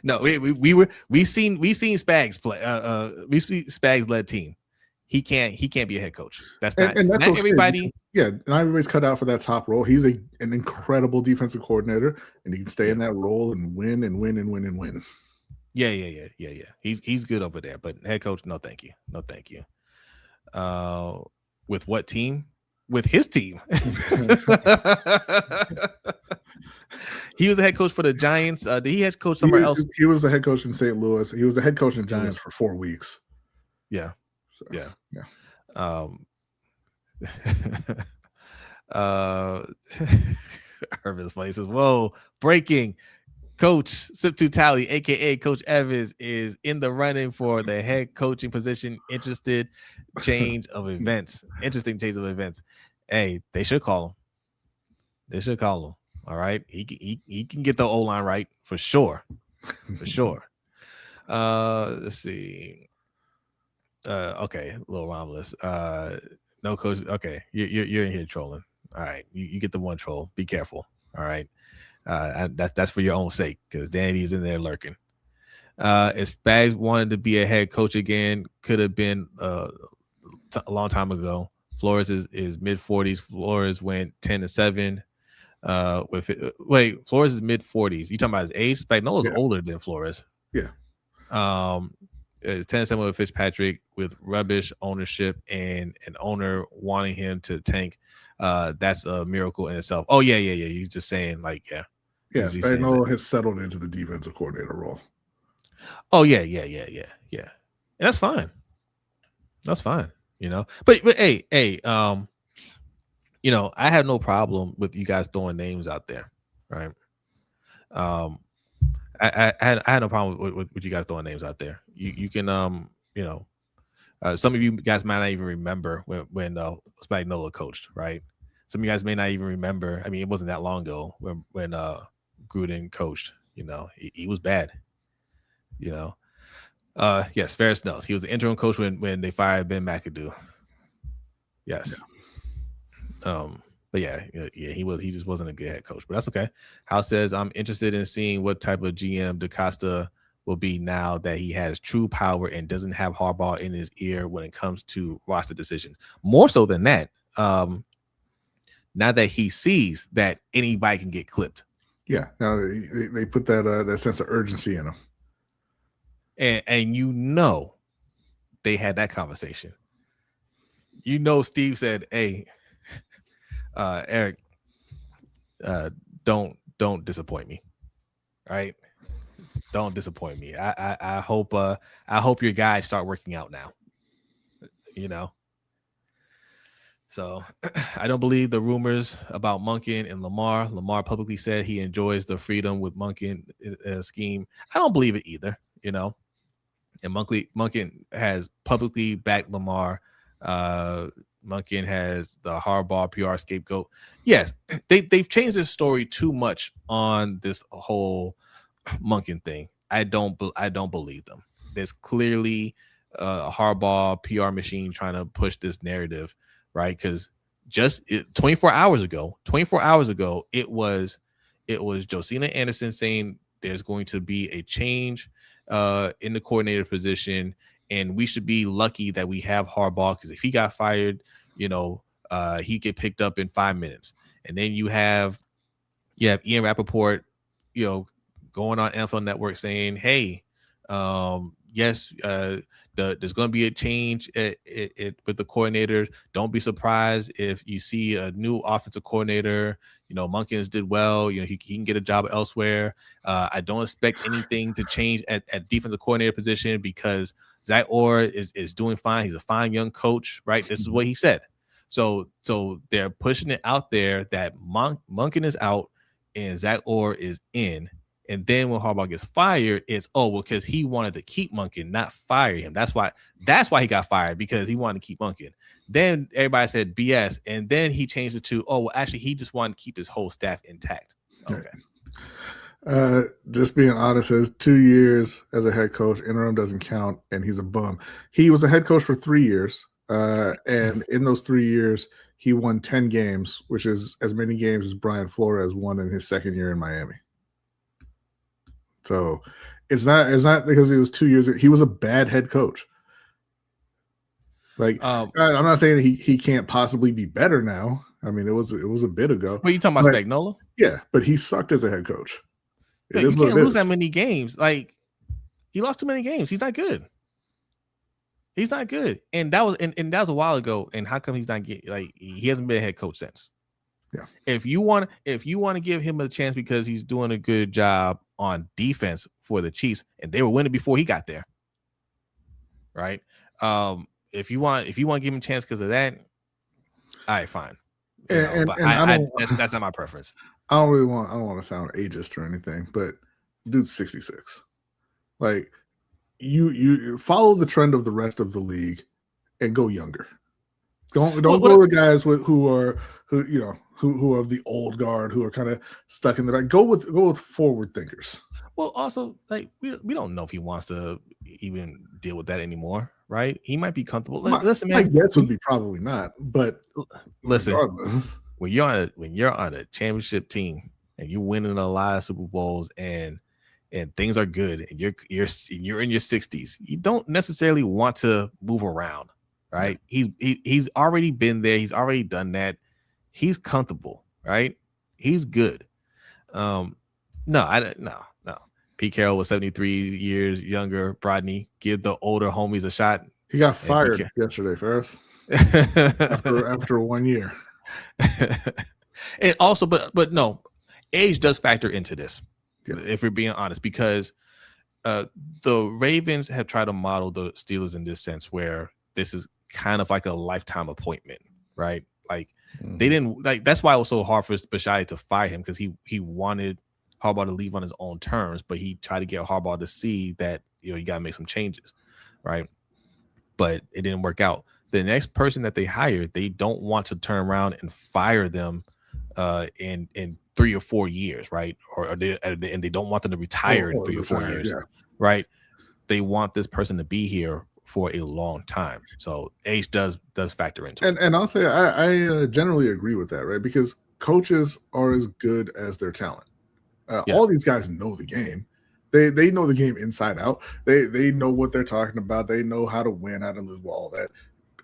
Speaker 1: No, we seen Spags play. We see Spags led team. He can't be a head coach. That's not
Speaker 2: that's okay,
Speaker 1: everybody.
Speaker 2: Yeah, not everybody's cut out for that top role. He's an incredible defensive coordinator, and he can stay in that role and win and win and win and win.
Speaker 1: Yeah. He's good over there, but head coach, no, thank you. With what team? With his team. He was the head coach for the Giants. Did he head coach somewhere else?
Speaker 2: He was the head coach in St. Louis. He was the head coach in Giants for 4 weeks.
Speaker 1: Yeah.
Speaker 2: So,
Speaker 1: yeah. Urban's place says, whoa, breaking. Coach Sip2 Tally, aka Coach Evans, is in the running for the head coaching position. Interesting change of events. Hey, they should call him. All right. He can get the O-line right for sure. Let's see. Okay, little Romulus. No coach. Okay, you're in here trolling. All right, you get the one troll. Be careful. All right. That's for your own sake, because Danny's in there lurking. If Spags wanted to be a head coach again, could have been a long time ago. Flores is mid-40s. Flores went 10-7. Flores is mid-40s. You talking about his age? Spagnola's older than Flores.
Speaker 2: Yeah.
Speaker 1: It's 10-7 with Fitzpatrick, with rubbish ownership and an owner wanting him to tank. That's a miracle in itself. Oh yeah. He's just saying
Speaker 2: Yeah, Spagnuolo has settled into the defensive coordinator role.
Speaker 1: Oh yeah. And that's fine. But hey, I have no problem with you guys throwing names out there, right? I had no problem with you guys throwing names out there. You can some of you guys might not even remember when Spagnuolo coached, right? Some of you guys may not even remember. I mean, it wasn't that long ago when Gruden coached. He was bad. Yes, Ferris knows he was the interim coach when they fired Ben McAdoo. Yes. But he just wasn't a good head coach, but that's okay. House says, I'm interested in seeing what type of GM DeCosta will be now that he has true power and doesn't have Harbaugh in his ear when it comes to roster decisions. More so than that, now that he sees that anybody can get clipped.
Speaker 2: Yeah, now they put that sense of urgency in him.
Speaker 1: And they had that conversation. Steve said, hey, Eric, don't disappoint me. Right? Don't disappoint me. I hope your guys start working out now. So I don't believe the rumors about Monken and Lamar. Lamar publicly said he enjoys the freedom with Monken scheme. I don't believe it either, And Monken has publicly backed Lamar. Monken has the Harbaugh PR scapegoat. Yes, they've changed this story too much on this whole Monken thing. I don't believe them. There's clearly a Harbaugh PR machine trying to push this narrative, right? Because just 24 hours ago, it was Josina Anderson saying there's going to be a change in the coordinator position, and we should be lucky that we have Harbaugh, because if he got fired, he get picked up in 5 minutes. And then you have Ian Rappaport, going on NFL Network saying, hey, yes, there's going to be a change with the coordinators. Don't be surprised if you see a new offensive coordinator. Monkins did well. He can get a job elsewhere. I don't expect anything to change at defensive coordinator position because Zach Orr is doing fine. He's a fine young coach, right? This is what he said. So they're pushing it out there that Monken is out and Zach Orr is in. And then when Harbaugh gets fired, it's because he wanted to keep Monken, not fire him. That's why he got fired, because he wanted to keep Monken. Then everybody said BS, and then he changed it to actually he just wanted to keep his whole staff intact. Okay.
Speaker 2: Just being honest, as 2 years as a head coach, interim doesn't count, and he's a bum. He was a head coach for 3 years, and in those 3 years, he won 10 games, which is as many games as Brian Flores won in his second year in Miami. So it's not because he was 2 years. He was a bad head coach. Like I'm not saying that he can't possibly be better now. I mean, it was a bit ago.
Speaker 1: What are you talking about, Spagnuolo?
Speaker 2: Yeah, but he sucked as a head coach.
Speaker 1: You can't lose that many games. Like, he lost too many games. He's not good. He's not good. And that was a while ago. And how come he's not getting, like, he hasn't been a head coach since?
Speaker 2: Yeah.
Speaker 1: If you want to give him a chance because he's doing a good job on defense for the Chiefs, and they were winning before he got there, right? If you want to give him a chance because of that, all right, fine. That's not my preference.
Speaker 2: I don't want to sound ageist or anything, but dude's 66. Like, you follow the trend of the rest of the league and go younger. Don't go with guys who are the old guard, who are kind of stuck in the back. Go with forward thinkers.
Speaker 1: Well, also, like, we don't know if he wants to even deal with that anymore, right? He might be comfortable. Listen, man,
Speaker 2: my guess would be probably not. But
Speaker 1: listen, when you're on a championship team and you're winning a lot of Super Bowls and things are good and you're in your 60s, you don't necessarily want to move around, right? Yeah. He's already been there. He's already done that. He's comfortable, right? He's good. No. Pete Carroll was 73 years younger. Brodny, give the older homies a shot.
Speaker 2: He got fired yesterday, Ferris. after 1 year.
Speaker 1: And also, but no, age does factor into this. Yeah. If we're being honest, because the Ravens have tried to model the Steelers in this sense where this is kind of like a lifetime appointment, right? Like they didn't like. That's why it was so hard for Bisciotti to fire him, because he wanted Harbaugh to leave on his own terms, but he tried to get Harbaugh to see that, you got to make some changes, right? But it didn't work out. The next person that they hired, they don't want to turn around and fire them in 3 or 4 years, right? And they don't want them to retire in 3 or 4 years, right? They want this person to be here for a long time. So age does factor into it.
Speaker 2: And I'll say I generally agree with that, right? Because coaches are as good as their talent. All these guys know the game. They know the game inside out. They know what they're talking about. They know how to win, how to lose, all that.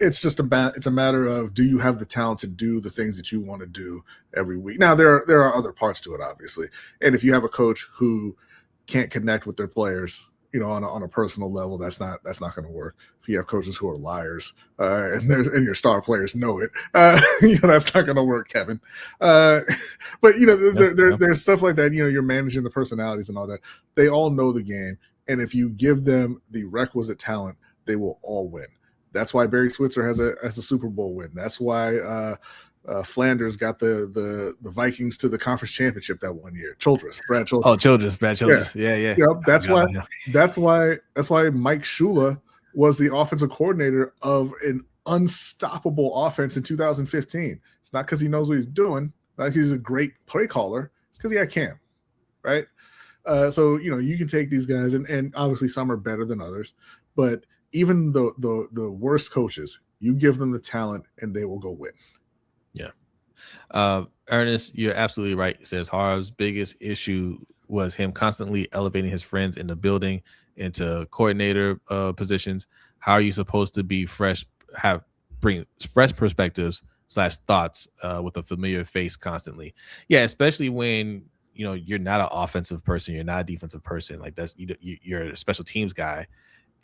Speaker 2: It's just it's a matter of, do you have the talent to do the things that you want to do every week? Now there are other parts to it, obviously. And if you have a coach who can't connect with their players, on a personal level, that's not going to work. If you have coaches who are liars, and your star players know it, that's not going to work, Kevin. But there's stuff like that. You're managing the personalities and all that. They all know the game, and if you give them the requisite talent, they will all win. That's why Barry Switzer has a Super Bowl win. That's why Flanders got the Vikings to the conference championship that 1 year. Brad Childress.
Speaker 1: Oh, Brad Childress. Yeah.
Speaker 2: That's why Mike Shula was the offensive coordinator of an unstoppable offense in 2015. It's not because he knows what he's doing, not because he's a great play caller. It's because he had Cam, right? So you can take these guys, and obviously some are better than others, but even the worst coaches, you give them the talent and they will go win.
Speaker 1: Yeah. Ernest, you're absolutely right. He says Harbaugh's biggest issue was him constantly elevating his friends in the building into coordinator positions. How are you supposed to be bring fresh perspectives / thoughts with a familiar face constantly? Yeah, especially when you're not an offensive person, you're not a defensive person. Like, that's you're a special teams guy,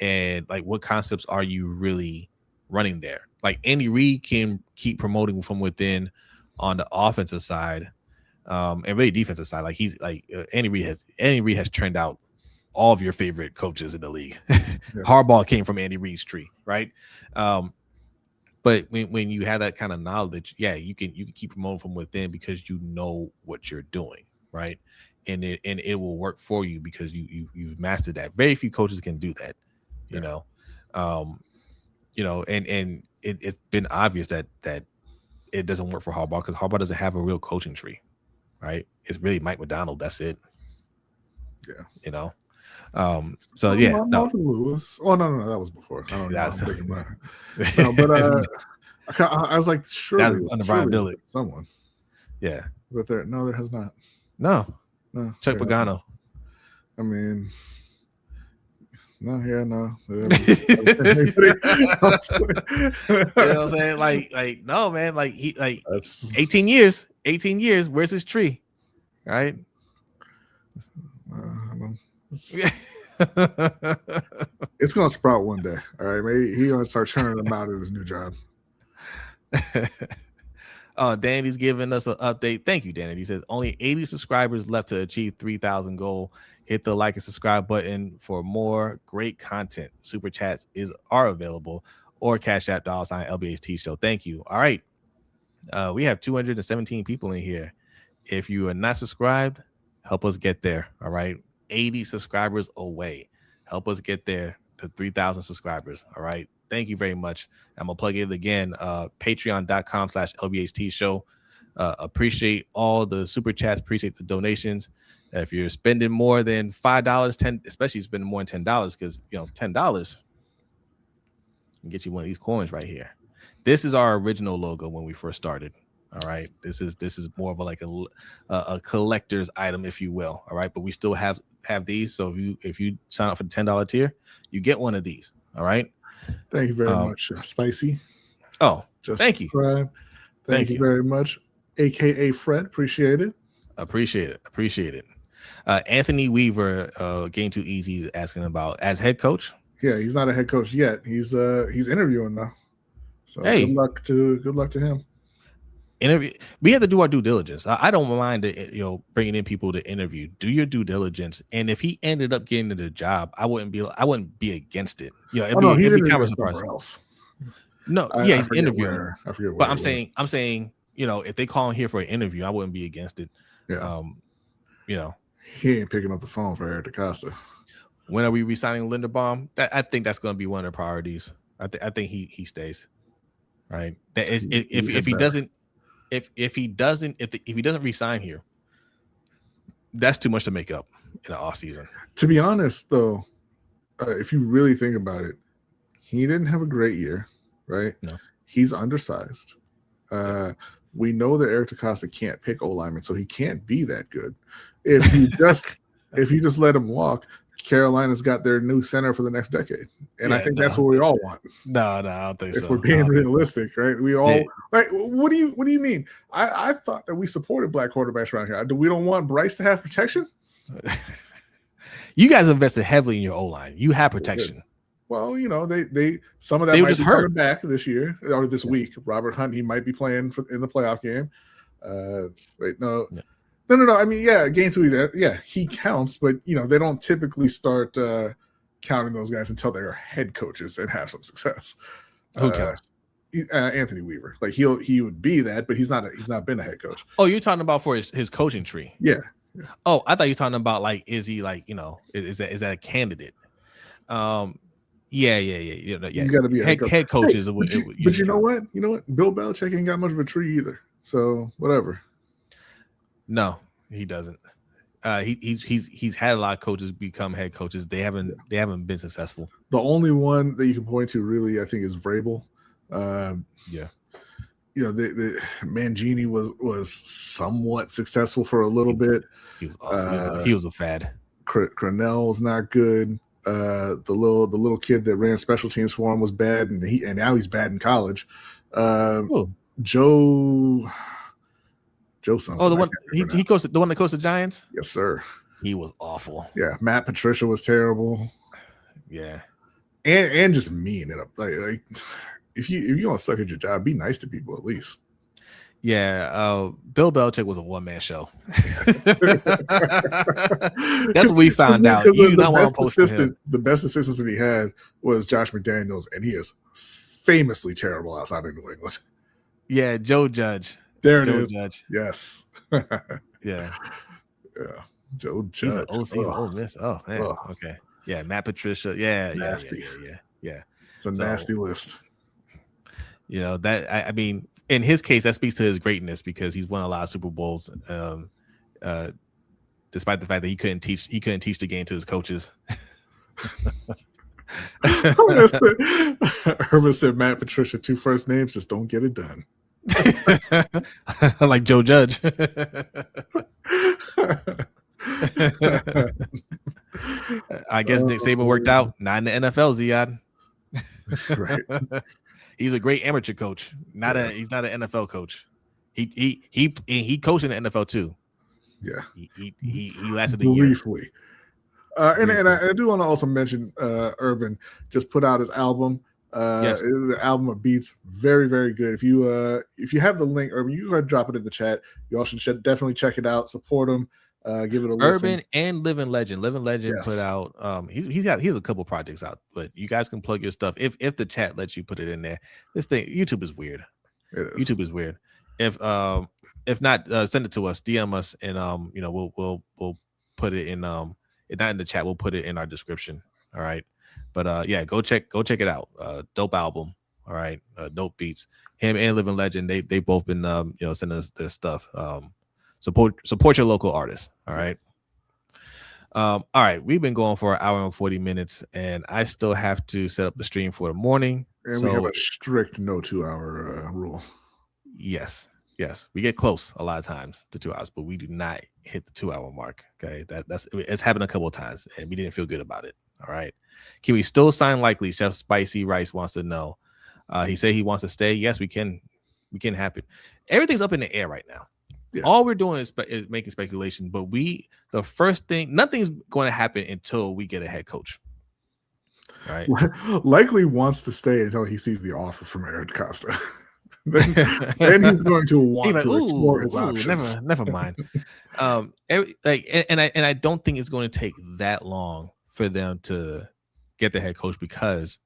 Speaker 1: and like, what concepts are you really running there? Like, Andy Reid can keep promoting from within on the offensive side, and really defensive side. Like, he's like Andy Reid has turned out all of your favorite coaches in the league. Yeah. Harbaugh came from Andy Reid's tree, right? But when you have that kind of knowledge, you can keep promoting from within because you know what you're doing, right? And it will work for you because you've mastered that. Very few coaches can do that, and it's been obvious that it doesn't work for Harbaugh because Harbaugh doesn't have a real coaching tree, right? It's really Mike Macdonald. That's it.
Speaker 2: Yeah.
Speaker 1: So yeah.
Speaker 2: Marvin Lewis. Oh no, that was before. I don't know. I'm thinking about it. No, but I was like,
Speaker 1: That was
Speaker 2: surely,
Speaker 1: under Brian Billick.
Speaker 2: someone.
Speaker 1: Yeah.
Speaker 2: But there has not.
Speaker 1: No. Chuck
Speaker 2: there hasn't.
Speaker 1: Pagano.
Speaker 2: I mean, no.
Speaker 1: You know what I'm saying? Like, no, man. Like
Speaker 2: That's
Speaker 1: 18 years. 18 years. Where's his tree? Right.
Speaker 2: It's gonna sprout one day. All right, maybe he's gonna start churning them out at his new job.
Speaker 1: Danny's giving us an update. Thank you, Danny. He says only 80 subscribers left to achieve 3,000 goal. Hit the like and subscribe button for more great content. Super chats are available, or Cash App $ LBHTShow. Thank you. All right, we have 217 people in here. If you are not subscribed, help us get there. All right, 80 subscribers away. Help us get there to 3,000 subscribers. All right. Thank you very much. I'm going to plug it again. Patreon.com/LBHTShow. Appreciate all the super chats. Appreciate the donations. If you're spending more than $5, especially spending more than $10, because, $10 can get you one of these coins right here. This is our original logo when we first started. All right. This is more of a collector's item, if you will. All right. But we still have these. So if you sign up for the $10 tier, you get one of these. All right.
Speaker 2: Thank you very much, Spicy.
Speaker 1: Oh, thank you.
Speaker 2: Thank you very much, AKA Fred. Appreciate it.
Speaker 1: Appreciate it. Anthony Weaver, Game Too Easy, is asking about as head coach.
Speaker 2: Yeah, he's not a head coach yet. He's interviewing though. So hey, good luck to him.
Speaker 1: Interview. We have to do our due diligence. I don't mind bringing in people to interview. Do your due diligence, and if he ended up getting the job, I wouldn't be against it.
Speaker 2: He's interviewing somewhere else.
Speaker 1: No, he's interviewing.
Speaker 2: I forget.
Speaker 1: But I'm saying, if they call him here for an interview, I wouldn't be against it.
Speaker 2: Yeah. He ain't picking up the phone for Eric DeCosta.
Speaker 1: When are we re-signing Linderbaum? I think that's going to be one of the priorities. I think he stays. Right. That is if he doesn't. If he doesn't resign here, that's too much to make up in the offseason.
Speaker 2: To be honest, though, if you really think about it, he didn't have a great year, right?
Speaker 1: No.
Speaker 2: He's undersized. We know that Eric DeCosta can't pick O-linemen, so he can't be that good. If you just let him walk, Carolina's got their new center for the next decade. And I think that's what we all want.
Speaker 1: No, I don't think so.
Speaker 2: If we're being realistic, right? We all right. What do you mean? I thought that we supported black quarterbacks around here. We don't want Bryce to have protection?
Speaker 1: You guys invested heavily in your O-line. You have protection.
Speaker 2: Well, they some of that might be coming back this year or this week. Robert Hunt, he might be playing in the playoff game. No. I mean, Game Too Easy. Yeah, he counts, but they don't typically start counting those guys until they're head coaches and have some success.
Speaker 1: Who counts?
Speaker 2: Anthony Weaver. Like he would be that, but he's not been a head coach.
Speaker 1: Oh, you're talking about for his coaching tree?
Speaker 2: Yeah.
Speaker 1: Oh, I thought you were talking about is he is that a candidate? Yeah.
Speaker 2: He's got to be a
Speaker 1: head coaches.
Speaker 2: But you know what? Bill Belichick ain't got much of a tree either. So whatever.
Speaker 1: No, he doesn't. He's had a lot of coaches become head coaches. They haven't been successful.
Speaker 2: The only one that you can point to really, I think, is Vrabel. The Mangini was somewhat successful for a little bit.
Speaker 1: He was a fad.
Speaker 2: Crennel was not good. The little kid that ran special teams for him was bad, and now he's bad in college. Joe something.
Speaker 1: Oh, the one the one that coached the Giants?
Speaker 2: Yes, sir.
Speaker 1: He was awful.
Speaker 2: Yeah, Matt Patricia was terrible.
Speaker 1: Yeah.
Speaker 2: And just mean. Like if you want to suck at your job, be nice to people at least.
Speaker 1: Yeah, Bill Belichick was a one-man show. That's what we found out. You not want to post him.
Speaker 2: The best assistant that he had was Josh McDaniels, and he is famously terrible outside of New England.
Speaker 1: Yeah, Joe Judge.
Speaker 2: There it is. Judge. Yes.
Speaker 1: Yeah.
Speaker 2: Joe Judge.
Speaker 1: He's an OC. Oh, miss. Oh, man. Oh. Okay. Yeah, Matt Patricia. Yeah.
Speaker 2: Nasty.
Speaker 1: Yeah.
Speaker 2: It's a nasty list.
Speaker 1: That I mean, in his case, that speaks to his greatness because he's won a lot of Super Bowls. Despite the fact that he couldn't teach the game to his coaches.
Speaker 2: Urban said Matt Patricia, 2 first names, just don't get it done.
Speaker 1: Like Joe Judge. I guess Nick Saban worked out. Not in the NFL, Ziad.
Speaker 2: Right.
Speaker 1: He's a great amateur coach. He's not an NFL coach. He coached in the NFL too.
Speaker 2: Yeah.
Speaker 1: He lasted a year.
Speaker 2: Briefly. And I do want to also mention Urban just put out his album.
Speaker 1: Yes.
Speaker 2: The album of beats, very, very good. If you have the link, Urban, you go ahead and drop it in the chat. You all should definitely check it out, support him, give it a listen.
Speaker 1: Urban and Living Legend. Living Legend put out he's a couple projects out, but you guys can plug your stuff if the chat lets you put it in there. This thing, YouTube is weird. YouTube is weird. If not, send it to us, DM us, and we'll put it in not in the chat, we'll put it in our description. All right. But yeah, go check it out. Dope album. All right. Dope beats. Him and Living Legend, they both been sending us their stuff. Support your local artists. All right. All right. We've been going for an hour and 40 minutes, and I still have to set up the stream for the morning.
Speaker 2: And we have a strict no 2-hour rule.
Speaker 1: Yes. We get close a lot of times to 2 hours, but we do not hit the 2-hour mark. Okay. It's happened a couple of times, and we didn't feel good about it. All right. Can we still sign Likely? Chef Spicy Rice wants to know. He said he wants to stay. Yes, we can. We can happen. Everything's up in the air right now. Yeah. All we're doing is making speculation, but the first thing, nothing's going to happen until we get a head coach. Right.
Speaker 2: Likely wants to stay until he sees the offer from DeCosta. then he's going to want to explore his options.
Speaker 1: Never mind. And I don't think it's going to take that long for them to get the head coach, because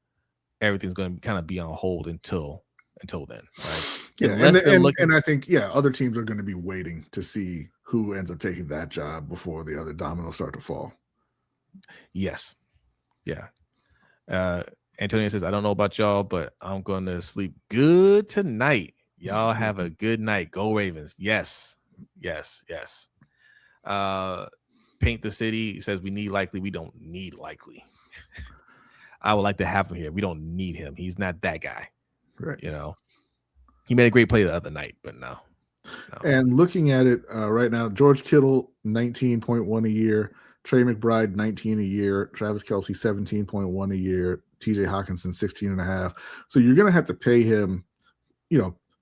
Speaker 1: everything's going to kind of be on hold until then, right?
Speaker 2: Yeah, and I think other teams are going to be waiting to see who ends up taking that job before the other dominoes start to fall.
Speaker 1: Yes, yeah. Antonio says, I don't know about y'all, but I'm going to sleep good tonight. Y'all have a good night. Go Ravens. Yes. Paint the City says we need Likely. We don't need Likely. I would like to have him here. We don't need him. He's not that guy.
Speaker 2: Right.
Speaker 1: He made a great play the other night, but no.
Speaker 2: And looking at it right now, George Kittle, 19.1 a year. Trey McBride, 19 a year. Travis Kelce, 17.1 a year. TJ Hawkinson, 16.5. So you're going to have to pay him,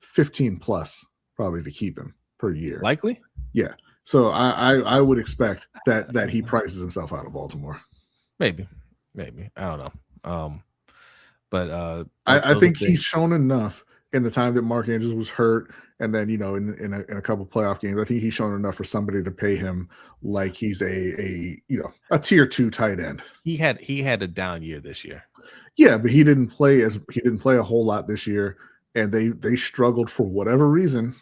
Speaker 2: 15 plus probably to keep him per year.
Speaker 1: Likely?
Speaker 2: Yeah. So I would expect that he prices himself out of Baltimore.
Speaker 1: Maybe. I don't know. But
Speaker 2: I think he's shown enough in the time that Mark Andrews was hurt, and then in a couple playoff games, I think he's shown enough for somebody to pay him like he's a tier 2 tight end.
Speaker 1: He had a down year this year.
Speaker 2: Yeah, but he didn't play a whole lot this year, and they struggled for whatever reason,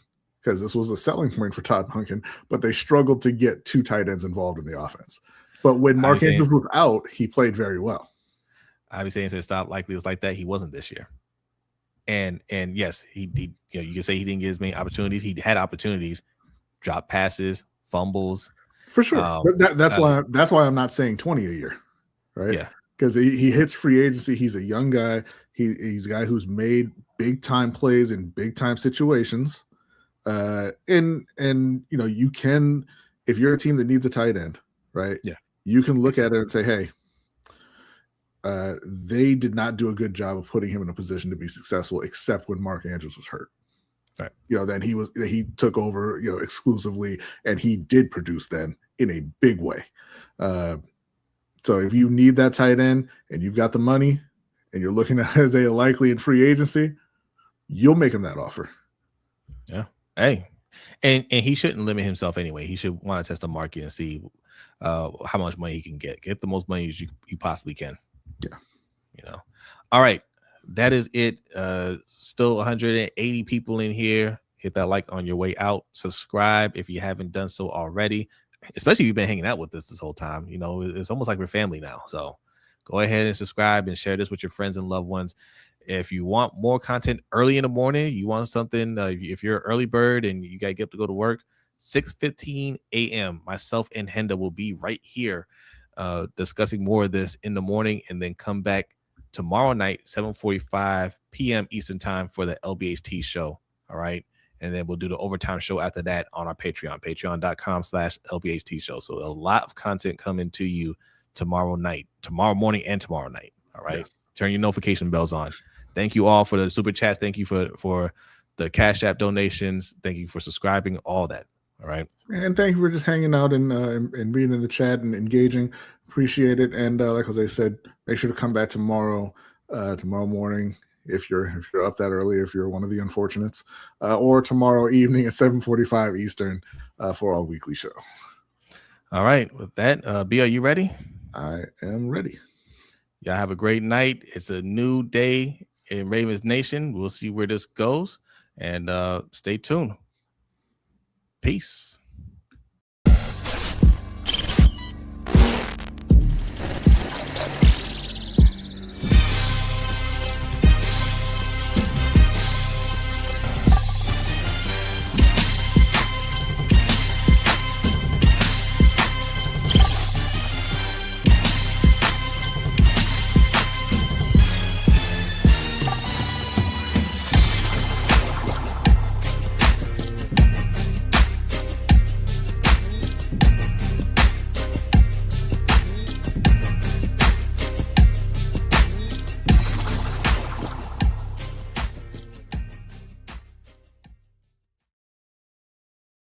Speaker 2: because this was a selling point for Todd Monken, but they struggled to get 2 tight ends involved in the offense. But when Mark Andrews was out, he played very well.
Speaker 1: Obviously, said stop Likely was like that. He wasn't this year. And yes, he you can say he didn't get as many opportunities. He had opportunities, drop passes, fumbles.
Speaker 2: For sure. That's why I'm not saying 20 a year, right?
Speaker 1: Yeah.
Speaker 2: Because he hits free agency. He's a young guy. He's a guy who's made big time plays in big time situations. And you can, if you're a team that needs a tight end, right?
Speaker 1: Yeah.
Speaker 2: You can look at it and say, hey, they did not do a good job of putting him in a position to be successful, except when Mark Andrews was hurt.
Speaker 1: Right.
Speaker 2: Then he took over, exclusively, and he did produce then in a big way. So if you need that tight end and you've got the money and you're looking at Isaiah Likely in free agency, you'll make him that offer.
Speaker 1: Yeah. Hey, and he shouldn't limit himself anyway. He should want to test the market and see how much money he can get the most money as you possibly can.
Speaker 2: Yeah.
Speaker 1: All right. That is it. Still 180 people in here. Hit that like on your way out. Subscribe if you haven't done so already, especially if you've been hanging out with us this whole time. It's almost like we're family now. So go ahead and subscribe and share this with your friends and loved ones. If you want more content early in the morning, you want something, if you're an early bird and you got to get up to go to work, 6:15 a.m. myself and Henda will be right here discussing more of this in the morning, and then come back tomorrow night, 7:45 p.m. Eastern time for the LBHT show. All right. And then we'll do the overtime show after that on our Patreon, patreon.com/LBHT show. So a lot of content coming to you tomorrow morning, and tomorrow night. All right.
Speaker 2: Yes.
Speaker 1: Turn your notification bells on. Thank you all for the super chats. Thank you for the Cash App donations. Thank you for subscribing, all that. All right.
Speaker 2: And thank you for just hanging out and being in the chat and engaging. Appreciate it. And like as I said, make sure to come back tomorrow morning if you're up that early, if you're one of the unfortunates, or tomorrow evening at 7:45 Eastern for our weekly show.
Speaker 1: All right. With that, B, are you ready?
Speaker 2: I am ready.
Speaker 1: Y'all have a great night. It's a new day in Ravens Nation. We'll see where this goes, and stay tuned. Peace.